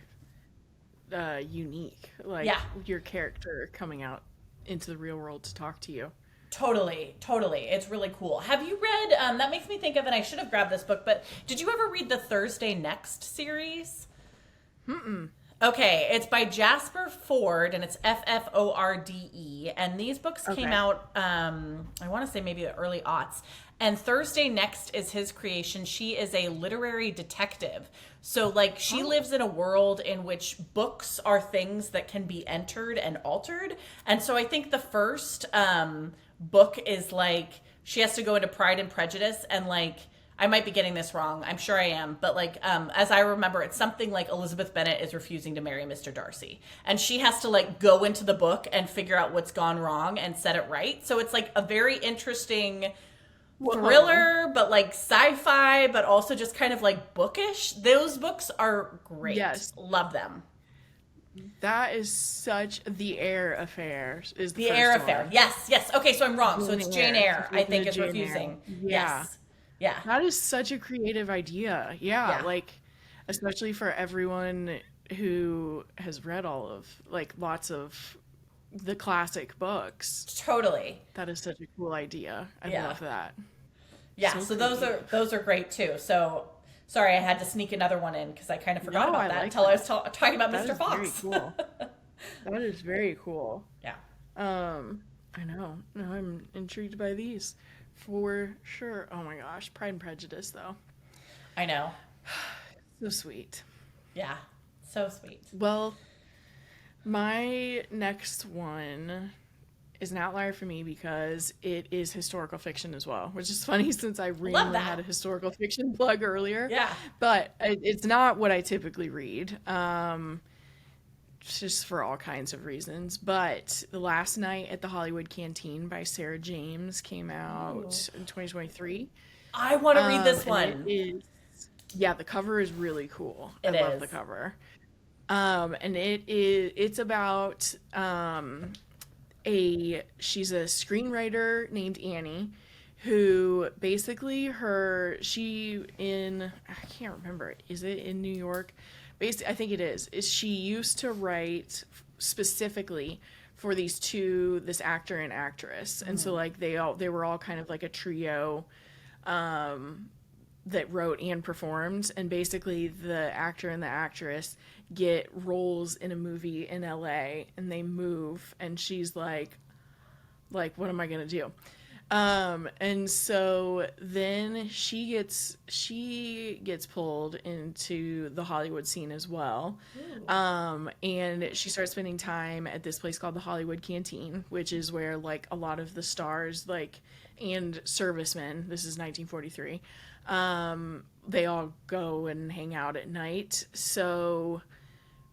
A: unique. Like
B: Yeah.
A: your character coming out into the real world to talk to you.
B: Totally. It's really cool. Have you read, that makes me think of, and I should have grabbed this book, but did you ever read the Thursday Next series? Okay, it's by Jasper Forde, and it's Fforde, and these books came
A: Okay.
B: out, I want to say maybe the early aughts, and Thursday Next is his creation. She is a literary detective. So, like, she lives in a world in which books are things that can be entered and altered, and so I think the first book is, like, she has to go into Pride and Prejudice, and, like, I might be getting this wrong. I'm sure I am. But like, as I remember, it's something like Elizabeth Bennet is refusing to marry Mr. Darcy. And she has to like go into the book and figure out what's gone wrong and set it right. So it's like a very interesting thriller, but like sci-fi, but also just kind of like bookish. Those books are great.
A: Yes.
B: Love them.
A: That is such The Heir Affair is the
B: The
A: first
B: Heir
A: one.
B: Affair. Yes. Okay, so I'm wrong. So it's Jane Eyre, I think, is
A: Jane Eyre.
B: refusing.
A: Yeah.
B: Yes. Yeah.
A: That is such a creative idea. Yeah,
B: Yeah.
A: like especially for everyone who has read all of like lots of the classic books.
B: Totally.
A: That is such a cool idea. I
B: Yeah.
A: love that.
B: Yeah,
A: So
B: so
A: creative.
B: those are great too. So sorry, I had to sneak another one in because I kind of forgot
A: No,
B: about
A: I
B: that
A: like
B: until I was
A: that.
B: talking about
A: That
B: Mr.
A: is
B: Fox.
A: very cool. That is very cool.
B: Yeah,
A: I know. No, I'm intrigued by these for sure. Oh my gosh, Pride and Prejudice though.
B: I know.
A: So sweet.
B: Yeah, so sweet.
A: Well, my next one is an outlier for me because it is historical fiction as well, which is funny since I
B: Love
A: randomly
B: that.
A: had a historical fiction plug earlier.
B: Yeah.
A: But it's not what I typically read, just for all kinds of reasons. But The Last Night at the Hollywood Canteen by Sarah James came out in 2023.
B: I want to read this
A: And
B: one.
A: yeah, the cover is really cool.
B: It
A: I love
B: is.
A: the cover. And it's about she's a screenwriter named Annie who basically I can't remember, is it in New York? Basically, I think it is she used to write specifically for this actor and actress. And so like they were all kind of like a trio that wrote and performed, and basically the actor and the actress get roles in a movie in LA and they move, and she's like what am I gonna do? And so then she gets pulled into the Hollywood scene as well. And she starts spending time at this place called the Hollywood Canteen, which is where like a lot of the stars and servicemen, this is 1943, they all go and hang out at night. So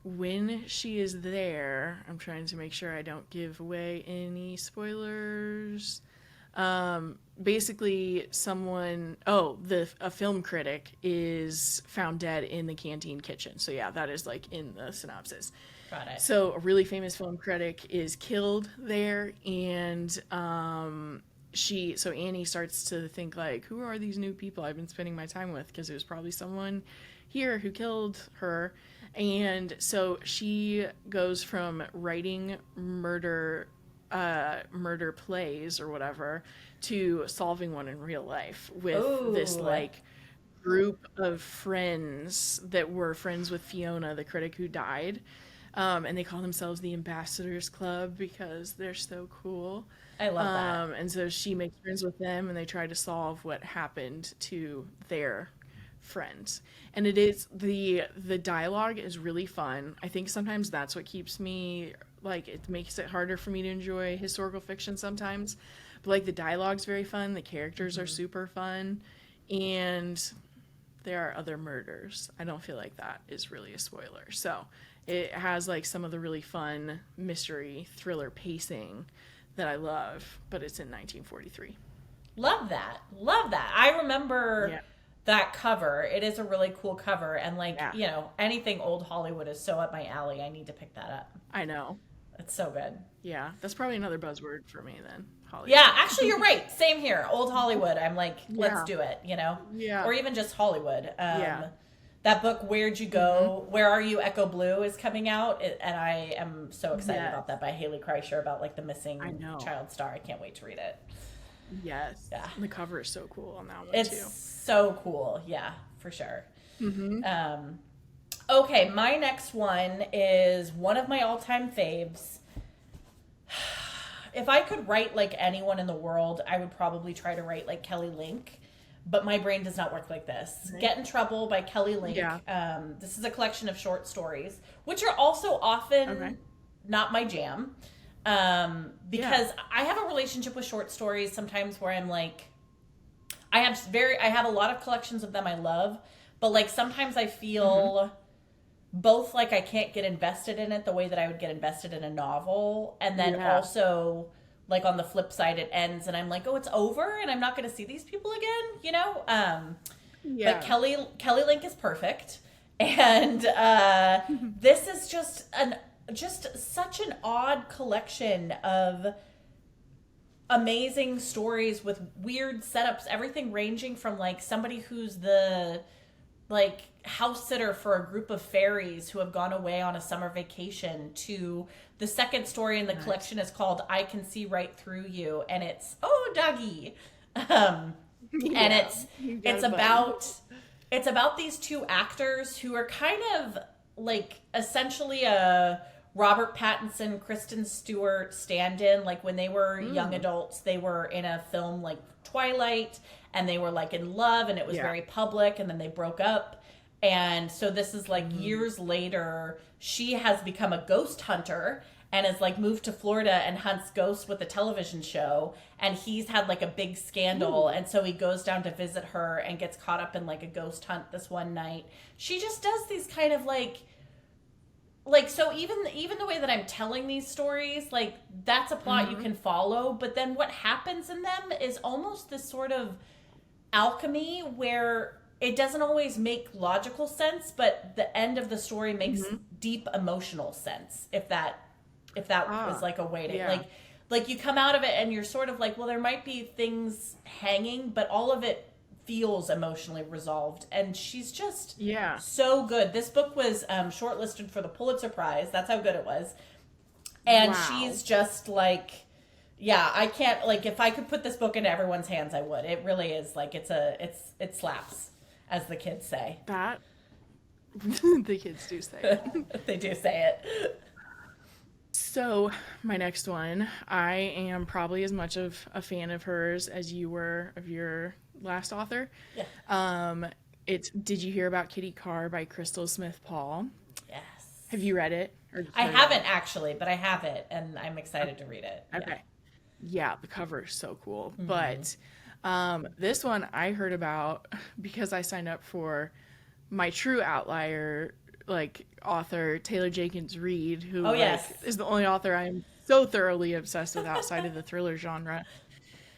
A: when she is there, I'm trying to make sure I don't give away any spoilers. Basically a film critic is found dead in the canteen kitchen. So yeah, that is like in the synopsis.
B: Got it.
A: So a really famous film critic is killed there, and Annie starts to think like, who are these new people I've been spending my time with? Because it was probably someone here who killed her. And so she goes from writing murder plays or whatever to solving one in real life with this like group of friends that were friends with Fiona, the critic who died. And they call themselves the Ambassadors Club because they're so cool.
B: I love that.
A: And so she makes friends with them, and they try to solve what happened to their friends. And it is the dialogue is really fun. I think sometimes that's what keeps me, like, it makes it harder for me to enjoy historical fiction sometimes. But like the dialogue's very fun, the characters are super fun, and there are other murders. I don't feel like that is really a spoiler. So it has like some of the really fun mystery thriller pacing that I love, but it's in 1943.
B: Love that. Love that. I remember that cover. It is a really cool cover. And like, anything old Hollywood is so up my alley. I need to pick that up.
A: I know.
B: It's so good.
A: Yeah. That's probably another buzzword for me then. Hollywood.
B: Yeah, actually you're right. Same here. Old Hollywood. I'm like, let's do it,
A: Yeah.
B: Or even just Hollywood. That book, Where'd You Go? Where Are You, Echo Blue, is coming out. And I am so excited about that, by Haley Kreischer, about like the missing child star. I can't wait to read it.
A: Yes.
B: Yeah.
A: And the cover is so cool on that one
B: it's
A: too.
B: It's so cool. Yeah, for sure. Okay, my next one is one of my all-time faves. If I could write like anyone in the world, I would probably try to write like Kelly Link. But my brain does not work like this. Right. Get in Trouble by Kelly Link. Yeah. This is a collection of short stories, which are also often not my jam. Because I have a relationship with short stories sometimes where I'm like, I have a lot of collections of them I love, but like sometimes I feel both like I can't get invested in it the way that I would get invested in a novel. And then also like on the flip side, it ends and I'm like, oh, it's over and I'm not going to see these people again, But Kelly Link is perfect. And this is just such an odd collection of amazing stories with weird setups, everything ranging from like somebody who's the like house sitter for a group of fairies who have gone away on a summer vacation, to the second story in the collection is called I Can See Right Through You, and it's doggy. And it's about these two actors who are kind of like essentially a Robert Pattinson, Kristen Stewart stand-in. Like when they were young adults, they were in a film like Twilight, and they were like in love, and it was very public, and then they broke up. And so this is like years later, she has become a ghost hunter, and is like moved to Florida and hunts ghosts with a television show. And he's had like a big scandal. And so he goes down to visit her and gets caught up in like a ghost hunt this one night. She just does these kind of like, so even the way that I'm telling these stories, like that's a plot you can follow, but then what happens in them is almost this sort of alchemy where it doesn't always make logical sense, but the end of the story makes deep emotional sense, if that is like a way to like you come out of it and you're sort of like, well, there might be things hanging, but all of it feels emotionally resolved. And she's just so good. This book was shortlisted for the Pulitzer Prize. That's how good it was. And she's just like, I can't, like, if I could put this book into everyone's hands, I would. It really is like, it slaps, as the kids say.
A: That the kids do say it.
B: They do say it.
A: So my next one, I am probably as much of a fan of hers as you were of your last author. It's Did You Hear About Kitty Karr by Crystal Smith Paul. Yes. Have you read it?
B: I haven't actually, but I have it and I'm excited to read it.
A: Okay. Yeah, the cover is so cool. But this one I heard about because I signed up for my true Outlier like author Taylor Jenkins Reid, who is the only author I am so thoroughly obsessed with outside of the thriller genre.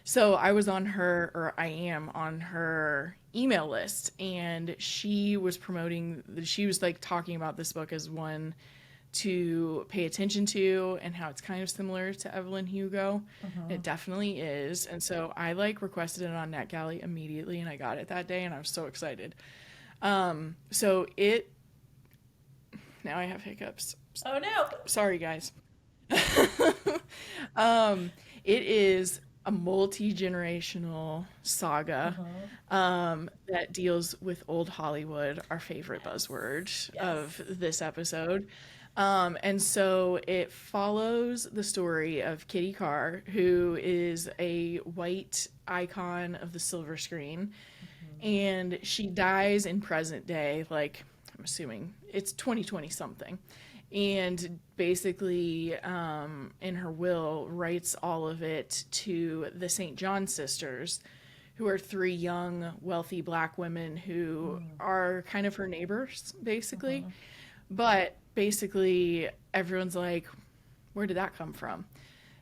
A: So I was on her, or I am on her email list, and she was like talking about this book as one to pay attention to and how it's kind of similar to Evelyn Hugo. It definitely is. And so I like requested it on NetGalley immediately, and I got it that day, and I was so excited. Now I have hiccups.
B: Oh no.
A: Sorry, guys. It is a multi-generational saga that deals with old Hollywood, our favorite buzzword of this episode. And so it follows the story of Kitty Karr, who is a white icon of the silver screen. And she dies in present day, like I'm assuming it's 2020 something. And basically, in her will, writes all of it to the St. John sisters, who are 3 young, wealthy black women who are kind of her neighbors, basically. But basically, everyone's like, where did that come from?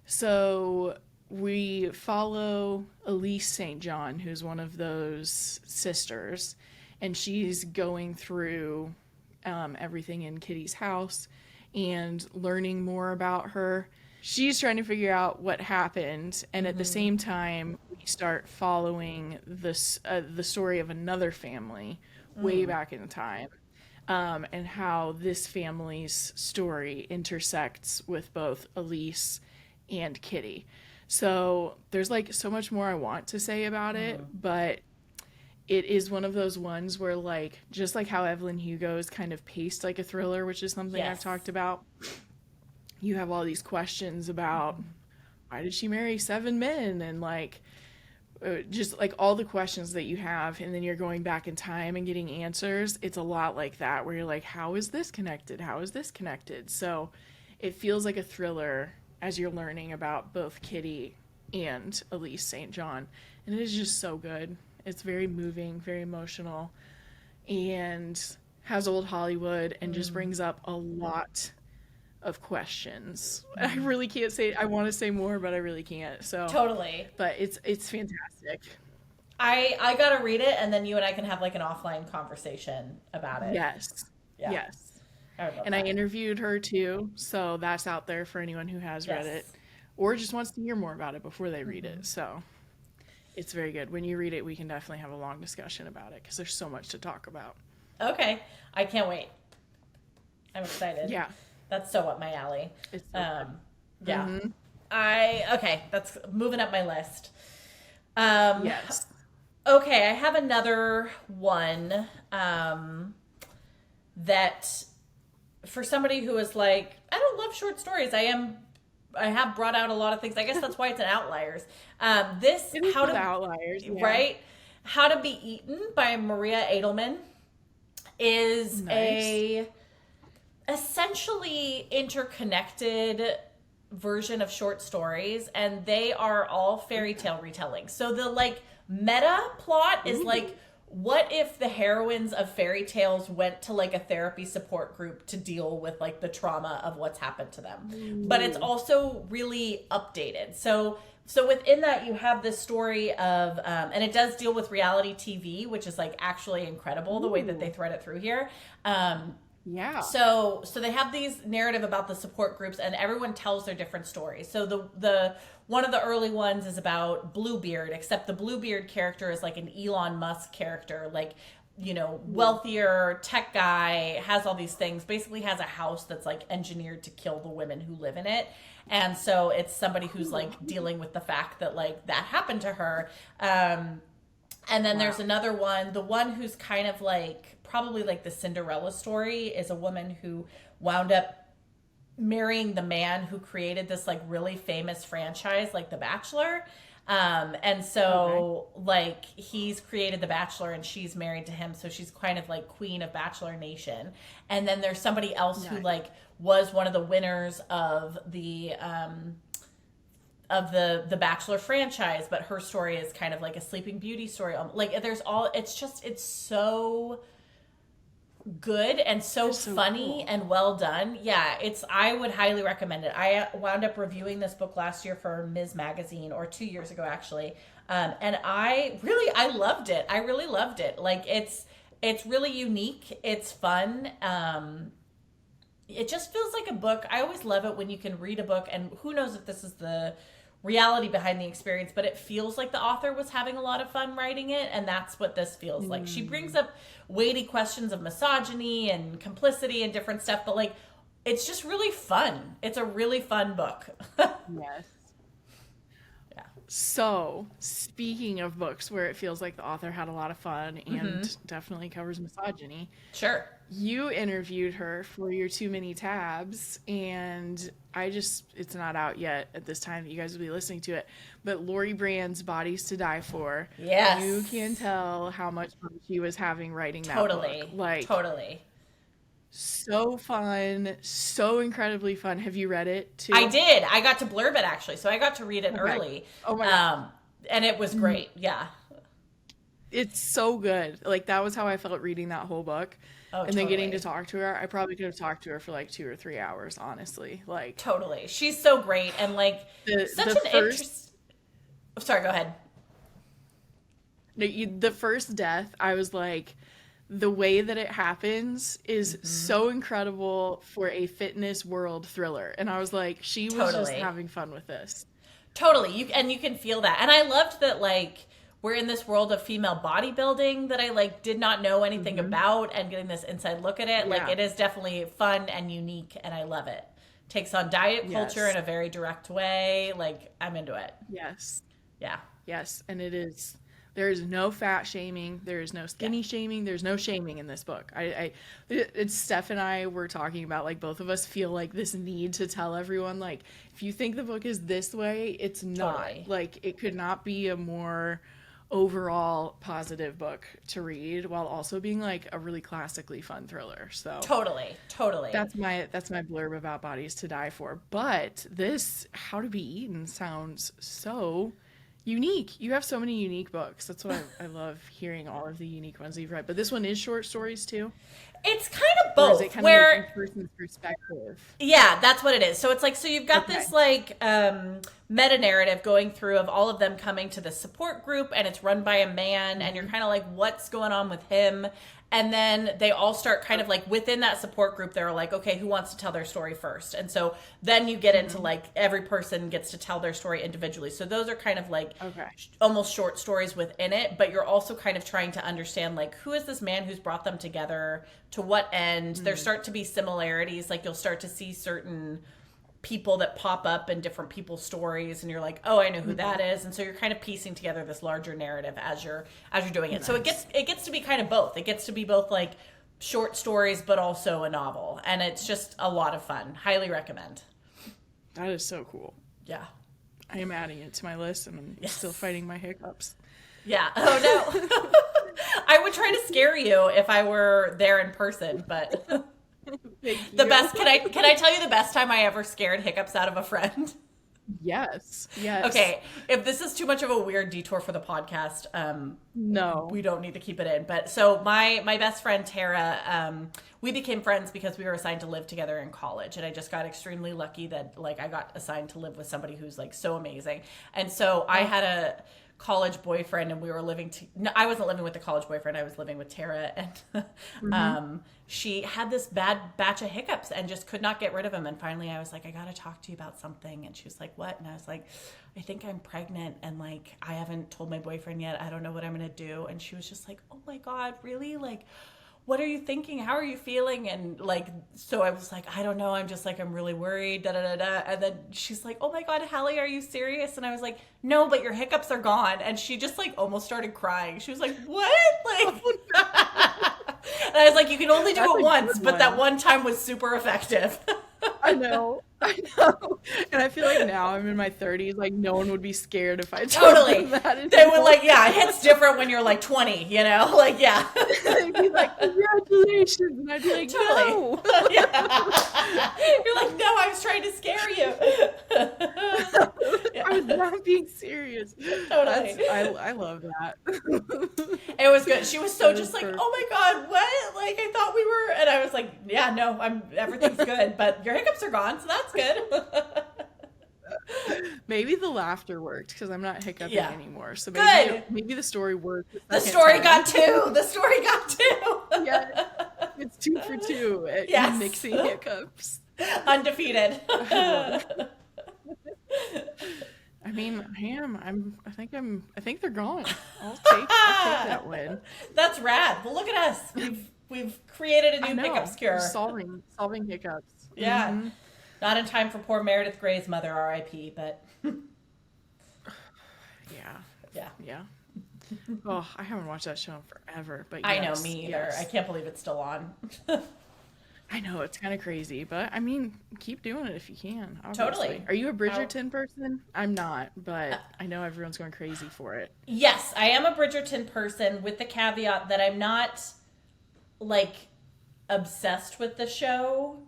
A: So we follow Elise St. John, who's one of those sisters, and she's going through everything in Kitty's house and learning more about her. She's trying to figure out what happened, and at the same time, we start following this the story of another family way back in time, and how this family's story intersects with both Elise and Kitty. So there's like so much more I want to say about it, but it is one of those ones where, like, just like how Evelyn Hugo is kind of paced like a thriller, which is something I've talked about, you have all these questions about why did she marry 7 men, and like just like all the questions that you have, and then you're going back in time and getting answers. It's a lot like that, where you're like, how is this connected? How is this connected? So it feels like a thriller as you're learning about both Kitty and Elise St. John, and it is just so good. It's very moving, very emotional, and has old Hollywood and just brings up a lot of questions. I really can't say, I want to say more, but I really can't. So
B: totally.
A: But it's fantastic.
B: I gotta read it, and then you and I can have like an offline conversation about it.
A: Yes.
B: Yeah.
A: Yes. I interviewed her too, so that's out there for anyone who has read it or just wants to hear more about it before they read it. So it's very good. When you read it, we can definitely have a long discussion about it because there's so much to talk about.
B: Okay. I can't wait. I'm excited.
A: Yeah.
B: That's so up my alley.
A: It's so
B: yeah. Okay, that's moving up my list.
A: Yes.
B: Okay, I have another one that for somebody who is like, I don't love short stories. I have brought out a lot of things. I guess that's why it's an Outliers.
A: Outliers,
B: right? How to Be Eaten by Maria Edelman is a essentially interconnected version of short stories, and they are all fairy tale retellings. So the like meta plot is like, what if the heroines of fairy tales went to like a therapy support group to deal with like the trauma of what's happened to them? But it's also really updated. So within that, you have this story of, and it does deal with reality TV, which is like actually incredible the way that they thread it through here.
A: Yeah.
B: So they have these narrative about the support groups, and everyone tells their different stories. So the one of the early ones is about Bluebeard, except the Bluebeard character is like an Elon Musk character, like, you know, wealthier tech guy, has all these things, basically has a house that's like engineered to kill the women who live in it. And so it's somebody who's like dealing with the fact that like that happened to her. And then there's another one, the one who's kind of like probably like the Cinderella story, is a woman who wound up marrying the man who created this like really famous franchise, like The Bachelor. And so like he's created The Bachelor and she's married to him. So she's kind of like queen of Bachelor Nation. And then there's somebody else who like was one of the winners of the Bachelor franchise, but her story is kind of like a Sleeping Beauty story. Like there's all, it's so good and so funny and well done. Yeah, I would highly recommend it. I wound up reviewing this book last year for Ms. Magazine, or 2 years ago actually. And I loved it. I really loved it. Like it's really unique. It's fun. It just feels like a book. I always love it when you can read a book, and who knows if this is the reality behind the experience, but it feels like the author was having a lot of fun writing it, and that's what this feels like. She brings up weighty questions of misogyny and complicity and different stuff, but like it's just really fun. It's a really fun book.
A: Yes. Yeah. So, speaking of books where it feels like the author had a lot of fun and definitely covers misogyny.
B: Sure.
A: You interviewed her for your Too Many Tabs, and it's not out yet at this time that you guys will be listening to it, but Lori Brand's Bodies to Die For.
B: Yes.
A: You can tell how much fun she was having writing that book. Like,
B: totally.
A: So fun, so incredibly fun. Have you read it too?
B: I did. I got to blurb it actually, so I got to read it early.
A: Oh my God.
B: And it was great. Yeah.
A: It's so good. Like, that was how I felt reading that whole book.
B: Oh,
A: and then getting to talk to her, I probably could have talked to her for like 2 or 3 hours, honestly. Like,
B: totally. She's so great, and like Sorry, go ahead.
A: The first death, I was like, the way that it happens is so incredible for a fitness world thriller. And I was like, she was just having fun with this.
B: Totally. You can feel that. And I loved that, like, we're in this world of female bodybuilding that I like did not know anything about, and getting this inside look at it. Like, it is definitely fun and unique, and I love it. Takes on diet culture in a very direct way. Like, I'm into it.
A: Yes.
B: Yeah.
A: Yes. And there is no fat shaming. There is no skinny shaming. There's no shaming in this book. It's Steph and I were talking about, like, both of us feel like this need to tell everyone, like, if you think the book is this way, it's not.
B: Totally.
A: Like, it could not be a more overall positive book to read while also being like a really classically fun thriller. So
B: totally
A: that's my blurb about Bodies to Die For. But this How to Be Eaten sounds so unique. You have so many unique books. That's what I love, hearing all of the unique ones that you've read. But this one is short stories too?
B: It's kind of both.
A: Or is it kind of like a person's perspective?
B: Yeah, that's what it is. So it's like, so you've got this like meta narrative going through of all of them coming to the support group, and it's run by a man, and you're kind of like, what's going on with him? And then they all start kind of like within that support group, they're like, okay, who wants to tell their story first? And so then you get into like every person gets to tell their story individually. So those are kind of like almost short stories within it, but you're also kind of trying to understand like, who is this man who's brought them together, to what end? There start to be similarities. Like, you'll start to see certain people that pop up in different people's stories, and you're like, oh, I know who that is. And so you're kind of piecing together this larger narrative as you're doing it. Nice. So it gets to be kind of both. It gets to be both like short stories, but also a novel, and it's just a lot of fun. Highly recommend.
A: That is so cool.
B: Yeah,
A: I am adding it to my list, and I'm still fighting my hiccups.
B: Yeah. Oh no. I would try to scare you if I were there in person, but
A: Thank
B: The
A: you.
B: best, can I tell you the best time I ever scared hiccups out of a friend?
A: Yes.
B: Okay, if this is too much of a weird detour for the podcast,
A: No.
B: we don't need to keep it in. But so my best friend Tara, we became friends because we were assigned to live together in college, and I just got extremely lucky that like I got assigned to live with somebody who's like so amazing. And so I had a college boyfriend, and we were living no, I wasn't living with the college boyfriend, I was living with Tara, and she had this bad batch of hiccups and just could not get rid of them. And finally I was like, I gotta talk to you about something. And she was like, what? And I was like, I think I'm pregnant, and like I haven't told my boyfriend yet, I don't know what I'm gonna do. And she was just like, oh my god, really? Like, what are you thinking? How are you feeling? And like, so I was like, I don't know. I'm just like, I'm really worried, da da da da. And then she's like, oh my God, Hallie, are you serious? And I was like, no, but your hiccups are gone. And she just like almost started crying. She was like, what? Like, and I was like, you can only do it once, but that one time was super effective.
A: I know. And I feel like now I'm in my 30s, like no one would be scared if I told them that.
B: They would like, yeah, it hits different when you're like 20, you know? Like, yeah.
A: They'd be like, congratulations. And I'd be like, no.
B: You're like, no, I was trying to scare you.
A: I was not being serious.
B: Totally.
A: I love that.
B: It was good. She was so just like, oh my God, what? Like, I thought we were, and I was like, yeah, no, everything's good, but your hiccups are gone, so that's good.
A: Maybe the laughter worked because I'm not hiccuping anymore. So maybe the story worked.
B: The story got two. The story got two.
A: Yeah, it's 2 for 2 at mixing hiccups.
B: Undefeated.
A: I mean, I think they're gone. I'll take that win.
B: That's rad. Well, look at us. We've created a new hiccups cure.
A: Solving hiccups.
B: Yeah. Mm-hmm. Not in time for poor Meredith Gray's mother, R.I.P., but
A: Yeah. Oh, I haven't watched that show in forever, but
B: I know, me either. I can't believe it's still on.
A: I know, it's kind of crazy, but I mean, keep doing it if you can. Obviously.
B: Totally.
A: Are you a Bridgerton person? I'm not, but I know everyone's going crazy for it.
B: Yes, I am a Bridgerton person with the caveat that I'm not like obsessed with the show,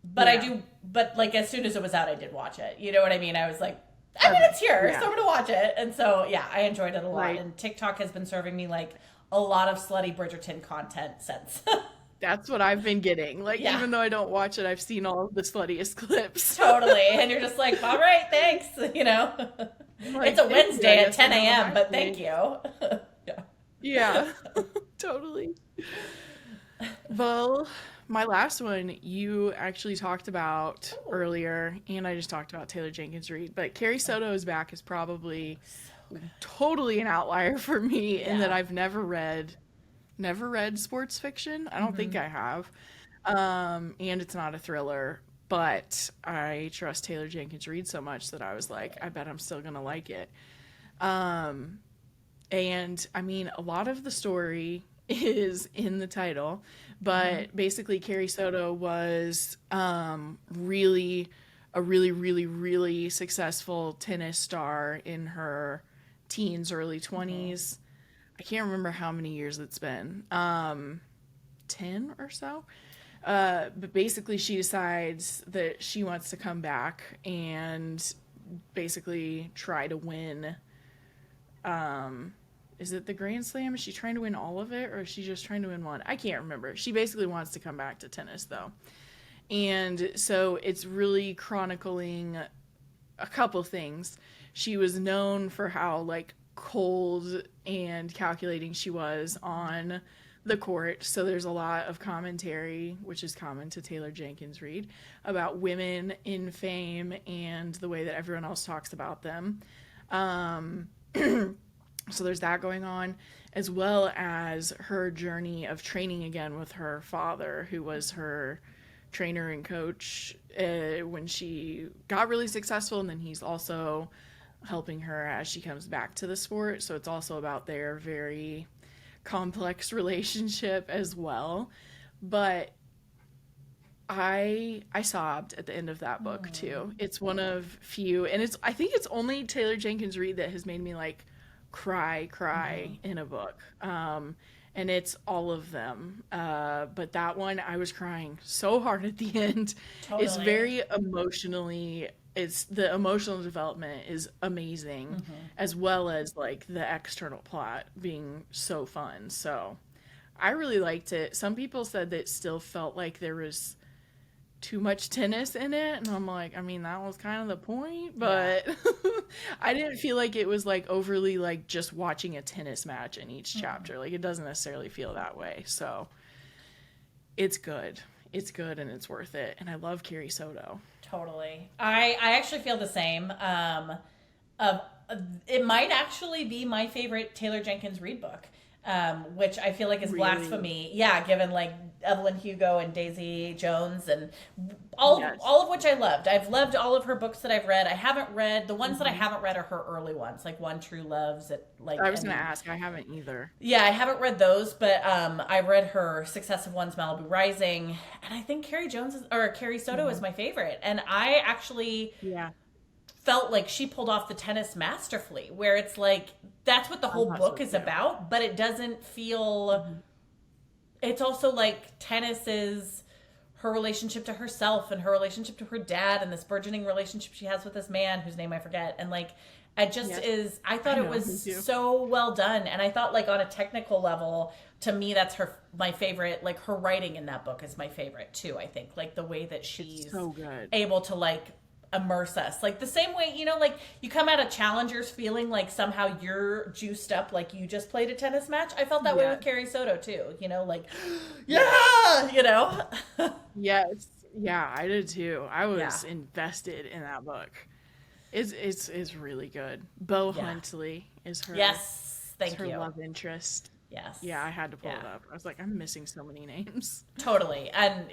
B: but I do. But like as soon as it was out, I did watch it. You know what I mean? I was like, I mean, it's here, so I'm going to watch it. And so, yeah, I enjoyed it a lot. Right. And TikTok has been serving me like a lot of slutty Bridgerton content since.
A: That's what I've been getting. Like, even though I don't watch it, I've seen all of the sluttiest clips.
B: Totally. And you're just like, all right, thanks. You know, like, it's a Wednesday at 10 a.m., but thank you.
A: Yeah, totally. Well, my last one you actually talked about earlier, and I just talked about Taylor Jenkins Reid, but Carrie Soto is back is probably totally an outlier for me in that I've never read sports fiction. I don't think I have. And it's not a thriller, but I trust Taylor Jenkins Reid so much that I was like, I bet I'm still going to like it. And I mean, a lot of the story is in the title, but basically Carrie Soto was really successful tennis star in her teens, early 20s. I can't remember how many years it's been, 10 or so. But basically she decides that she wants to come back and basically try to win. Is it the Grand Slam? Is she trying to win all of it, or is she just trying to win one? I can't remember. She basically wants to come back to tennis, though. And so it's really chronicling a couple things. She was known for how, like, cold and calculating she was on the court. So there's a lot of commentary, which is common to Taylor Jenkins Reid, about women in fame and the way that everyone else talks about them. So there's that going on, as well as her journey of training again with her father, who was her trainer and coach when she got really successful, and then he's also helping her as she comes back to the sport. So it's also about their very complex relationship as well. But I sobbed at the end of that book too. It's one of few, and I think it's only Taylor Jenkins Reid that has made me like cry in a book. And it's all of them. But that one, I was crying so hard at the end. It's
B: Totally.
A: very emotionally, it's the emotional development is amazing, as well as like the external plot being so fun. So I really liked it. Some people said that it still felt like there was too much tennis in it, and I'm like, I mean, that was kind of the point,
B: Yeah.
A: but I didn't feel like it was like overly like just watching a tennis match in each chapter. Like it doesn't necessarily feel that way. So it's good. It's good and it's worth it. And I love Carrie Soto.
B: Totally. I actually feel the same. Of it might actually be my favorite Taylor Jenkins Reid book, which I feel like is
A: Really?
B: blasphemy. Yeah, given like Evelyn Hugo and Daisy Jones and
A: Yes.
B: all of which I loved. I've loved all of her books that I've read. I haven't read the ones that I haven't read are her early ones, like One True Loves.
A: I was gonna ask. I haven't either.
B: Yeah, I haven't read those, but I read her successive ones, Malibu Rising, and I think Carrie Soto is my favorite. And I actually
A: Yeah.
B: felt like she pulled off the tennis masterfully, where it's like that's what the
A: I
B: whole
A: thought
B: book
A: so
B: is
A: too.
B: about, but it doesn't feel. It's also like tennis is her relationship to herself and her relationship to her dad and this burgeoning relationship she has with this man whose name I forget. And like, it just
A: Yes.
B: is, I thought
A: I
B: it
A: know, me
B: was
A: too.
B: so well done. And I thought like on a technical level, to me, that's my favorite, like her writing in that book is my favorite too, I think. Like the way that
A: It's
B: she's
A: so good.
B: able to like immerse us like the same way, like you come out of challengers feeling like somehow you're juiced up like you just played a tennis match. I felt that way
A: Yeah.
B: with Carrie Soto too, like
A: Yes.
B: yeah.
A: Yes. Yeah, I did too. I
B: Yeah.
A: was invested in that book. It's really good. Bo
B: Yeah.
A: Huntley is
B: Yes,
A: is
B: thank
A: her
B: you.
A: love interest.
B: Yes.
A: Yeah, I had to pull it
B: Yeah.
A: up. I was like, I'm missing so many names.
B: Totally. And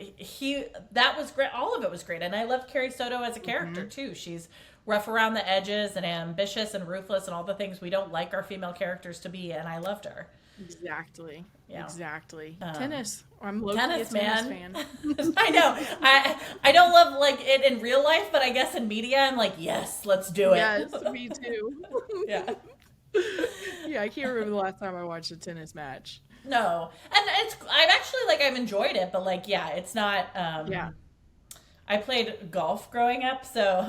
B: that was great. All of it was great. And I loved Carrie Soto as a character too. She's rough around the edges and ambitious and ruthless and all the things we don't like our female characters to be. And I loved her.
A: Exactly.
B: Yeah.
A: Exactly. Tennis. I'm low-key
B: Tennis,
A: a tennis
B: man.
A: fan.
B: I know. I don't love like it in real life, but I guess in media, I'm like, yes, let's do it.
A: Yes, me too.
B: Yeah.
A: Yeah, I can't remember the last time I watched a tennis match.
B: No, and I've enjoyed it, but like, yeah, it's not.
A: Yeah.
B: I played golf growing up, so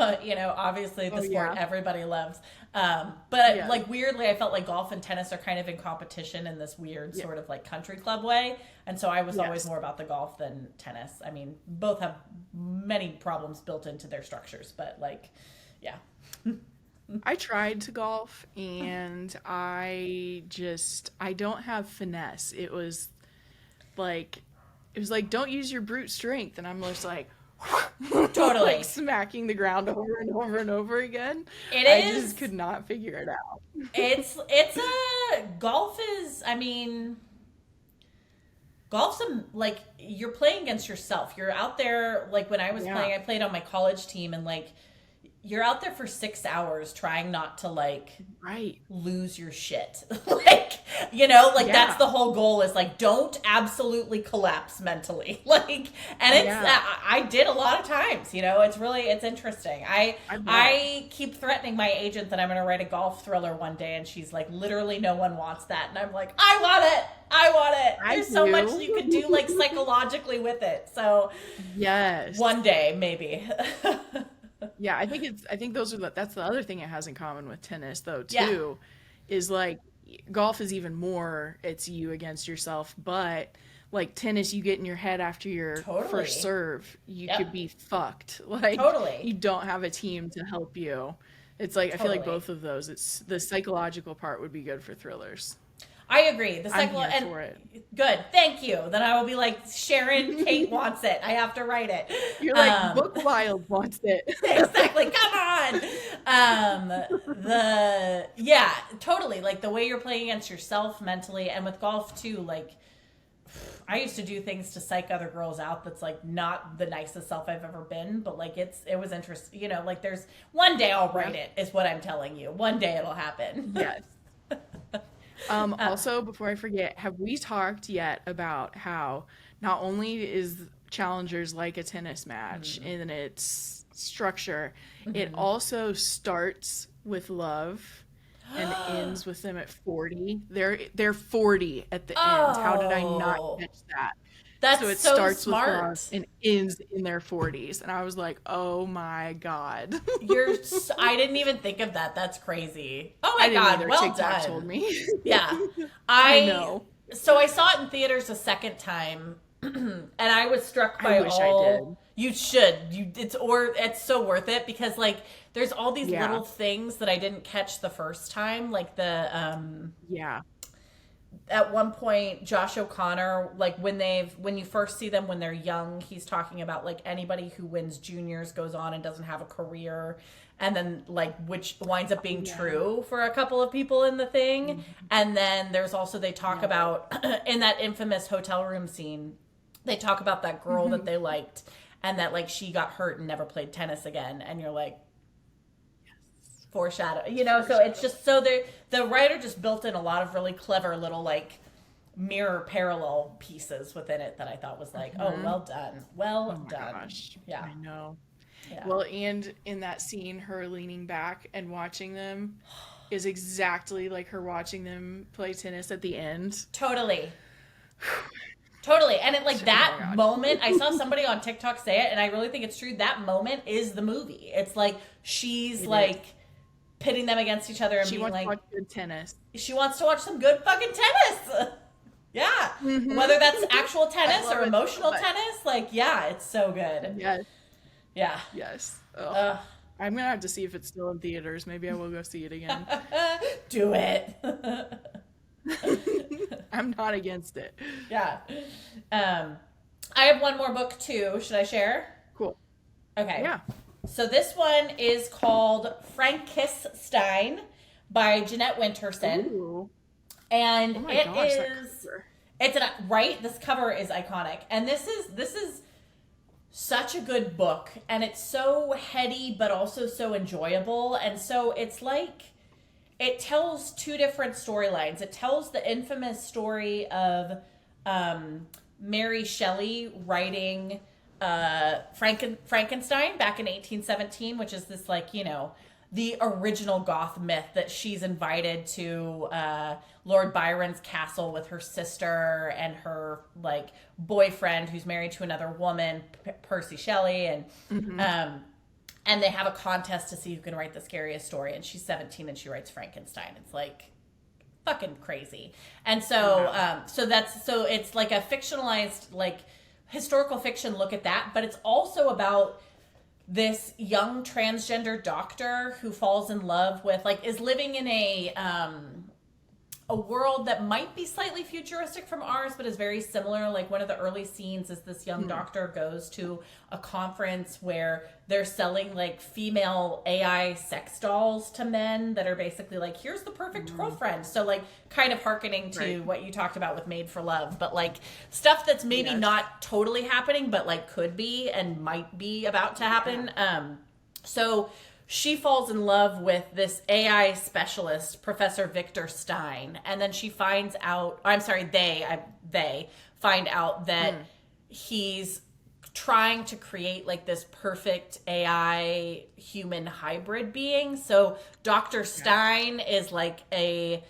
B: obviously the
A: Oh,
B: sport
A: yeah.
B: everybody loves. But
A: Yeah.
B: like weirdly, I felt like golf and tennis are kind of in competition in this weird
A: Yeah.
B: sort of like country club way, and so I was always
A: Yes.
B: more about the golf than tennis. I mean, both have many problems built into their structures, but like, yeah,
A: I tried to golf and I don't have finesse. It was like don't use your brute strength, and I'm just like
B: totally.
A: like smacking the ground over and over and over again.
B: It
A: I
B: is.
A: just could not figure it out.
B: It's a golf is. I mean, like you're playing against yourself. You're out there like when I was
A: Yeah.
B: playing, I played on my college team and like you're out there for 6 hours trying not to like
A: Right.
B: lose your shit. Like, like
A: Yeah.
B: that's the whole goal is like don't absolutely collapse mentally. Like and it's
A: Yeah.
B: I did a lot of times, it's interesting.
A: I bet.
B: I keep threatening my agent that I'm going to write a golf thriller one day and she's like literally no one wants that and I'm like I want it.
A: I
B: There's so much
A: do.
B: you could do like psychologically with it. So
A: Yes.
B: one day maybe.
A: Yeah, I think that's the other thing it has in common with tennis though
B: Yeah.
A: too, is like golf is even more it's you against yourself, but like tennis you get in your head after your
B: Totally.
A: first serve, you
B: Yep.
A: could be fucked. Like
B: Totally.
A: you don't have a team to help you. It's like I feel like
B: Totally.
A: both of those, it's the psychological part would be good for thrillers.
B: I agree.
A: I'm here for it.
B: Good. Thank you. Then I will be like, Sharon, Kate wants it. I have to write it.
A: You're like Bookwild wants it.
B: Exactly. Come on. Yeah, totally. Like the way you're playing against yourself mentally and with golf too, like I used to do things to psych other girls out that's like not the nicest self I've ever been, but like it was interesting. Like there's one day I'll write it is what I'm telling you. One day it'll happen.
A: Yes. Also, before I forget, have we talked yet about how not only is Challengers like a tennis match in its structure, it also starts with love and ends with them at 40. They're 40 at the end. How did I not
B: Oh,
A: catch that? So
B: that's
A: it
B: so
A: starts with love
B: smart.
A: and ends in their 40s. And I was like, oh my God.
B: I didn't even think of that. That's crazy. Oh
A: I
B: my
A: didn't
B: God.
A: either.
B: Well
A: TikTok told
B: done.
A: me.
B: Yeah.
A: I
B: I
A: know.
B: so I saw it in theaters a second time and I was struck
A: I
B: by
A: wish I
B: all
A: did.
B: you should. It's so worth it because like there's all these
A: Yeah.
B: little things that I didn't catch the first time like the
A: Yeah.
B: at one point Josh O'Connor like when you first see them when they're young he's talking about like anybody who wins juniors goes on and doesn't have a career and then like which winds up being
A: Yeah.
B: true for a couple of people in the thing
A: Mhm.
B: and then there's also they talk
A: Yep.
B: about in that infamous hotel room scene they talk about that girl that they liked and that like she got hurt and never played tennis again and you're like foreshadow so it's
A: Foreshadow.
B: just the writer just built in a lot of really clever little like mirror parallel pieces within it that I thought was like oh
A: Mhm.
B: well done
A: Oh my
B: done
A: gosh.
B: yeah
A: I know.
B: yeah
A: Well, and in that scene, her leaning back and watching them is exactly like her watching them play tennis at the end.
B: totally totally and it like
A: Oh
B: that
A: my God.
B: moment I saw somebody on TikTok say it and I really think it's true that moment is the movie it's like she's
A: It is.
B: like pitting them against each other and
A: She
B: being
A: wants to
B: like
A: watch good tennis.
B: she wants to watch some good fucking tennis. Yeah.
A: Mhm.
B: Whether that's actual
A: I
B: tennis
A: love
B: or
A: it so
B: emotional
A: much.
B: tennis, like, yeah, it's so good.
A: Yes.
B: Yeah.
A: Yes. Ugh.
B: Uh,
A: I'm gonna have to see if it's still in theaters. Maybe I will go see it again.
B: do it.
A: I'm not against it.
B: Yeah. I have one more book too. Should I share?
A: Cool.
B: Okay.
A: Yeah.
B: So this one is called Frankissstein by Jeanette Winterson.
A: Ooh.
B: And
A: Oh my
B: it
A: gosh, that
B: is
A: cover.
B: it's an right this cover is iconic and this is such a good book and it's so heady but also so enjoyable and so it's like it tells two different storylines it tells the infamous story of Mary Shelley writing Frankenstein back in 1817 which is this like the original goth myth that she's invited to Lord Byron's castle with her sister and her like boyfriend who's married to another woman, Percy Shelley,
A: Mm-hmm.
B: And they have a contest to see who can write the scariest story. And she's 17 and she writes Frankenstein. It's like fucking crazy. And so
A: Wow.
B: so it's like a fictionalized like historical fiction look at that, but it's also about this young transgender doctor who falls in love with like is living in a world that might be slightly futuristic from ours but is very similar like one of the early scenes is this young doctor goes to a conference where they're selling like female AI sex dolls to men that are basically like here's the perfect girlfriend so like kind of hearkening to
A: Right.
B: what you talked about with Made for Love but like stuff that's maybe
A: Yes.
B: not totally happening but like could be and might be about to happen so she falls in love with this AI specialist, Professor Victor Stein, and then she finds out. I'm sorry, they find out that he's trying to create like this perfect AI human hybrid being. So Dr. Stein is like a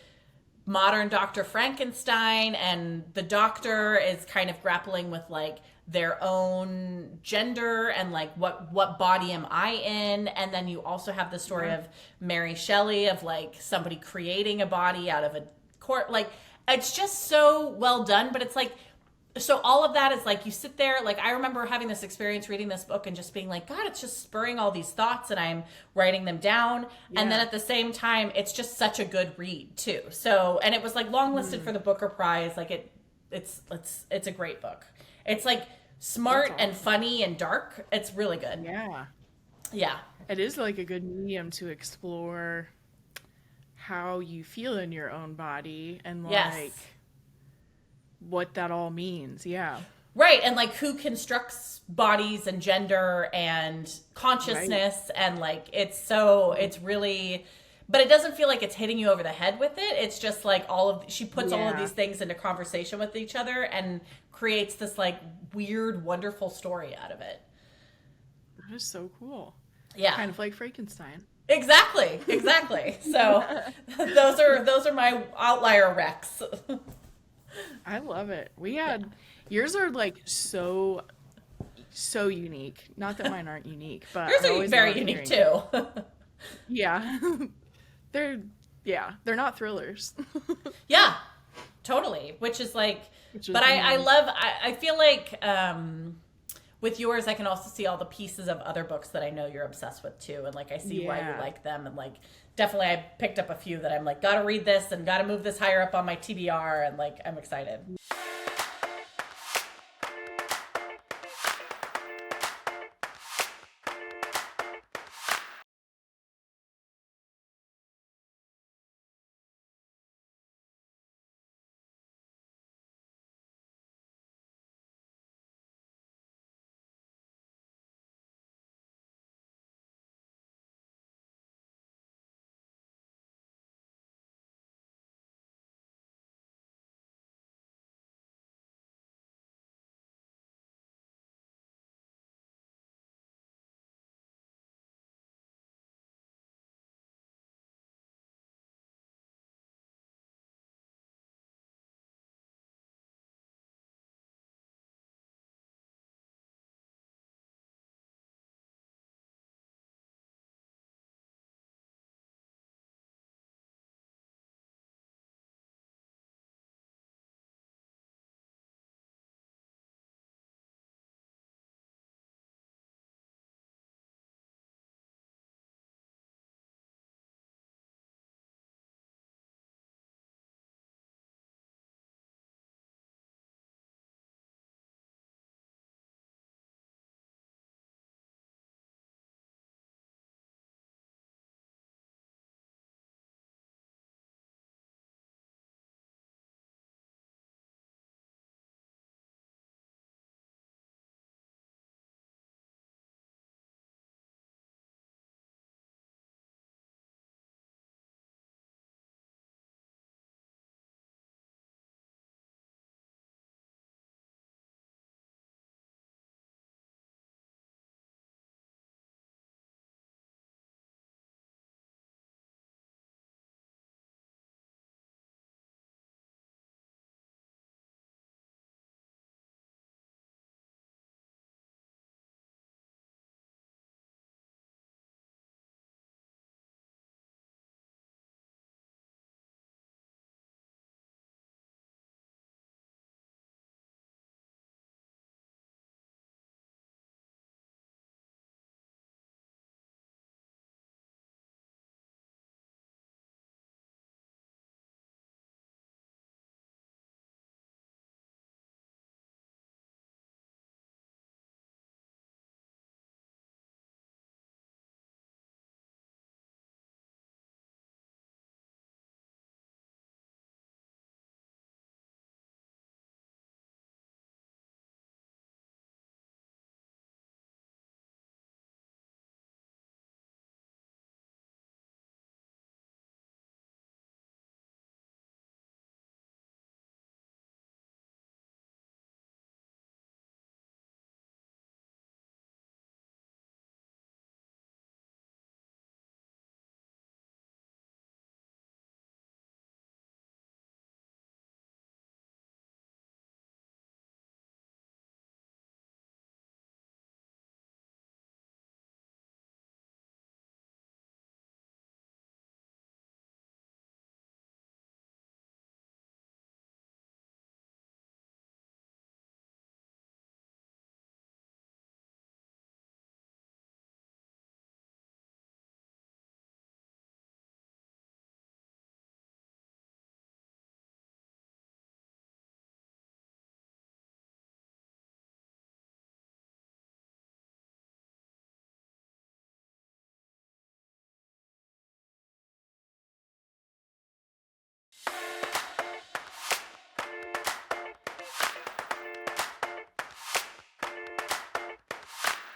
B: modern Dr. Frankenstein, and the doctor is kind of grappling with like their own gender and like what body am I in, and then you also have the story of Mary Shelley of like somebody creating a body out of a court. Like it's just so well done, but it's like so all of that is like you sit there like I remember having this experience reading this book and just being like god it's just spurring all these thoughts and I'm writing them down and then
A: Yeah.
B: at the same time it's just such a good read too so and it was like long listed for the Booker Prize like it's a great book it's like smart
A: That's
B: and
A: awesome.
B: funny and dark it's really good
A: Yeah.
B: yeah
A: It is like a good medium to explore how you feel in your own body and
B: yes
A: like what that all means. Yeah.
B: right and like who constructs bodies and gender and consciousness and like it's really but it doesn't feel like it's hitting you over the head with it it's just like she puts all of
A: Yeah.
B: these things into conversation with each other and creates this like weird wonderful story out of it
A: That is so cool.
B: yeah
A: Kind of like Frankenstein.
B: Exactly. So those are my outlier recs.
A: I love it. We had yours are like so unique. Not that mine aren't unique, but
B: Yours
A: I
B: are
A: always
B: very
A: love
B: unique
A: hearing
B: too.
A: Yeah. They're they're not thrillers.
B: Yeah, totally. Which is like,
A: Which is
B: but I
A: nice.
B: love, I feel like with yours, I can also see all the pieces of other books that I know you're obsessed with too. And like, I see why you
A: Yeah.
B: like them. And like, definitely I picked up a few that I'm like, gotta read this and gotta move this higher up on my TBR. And like, I'm excited.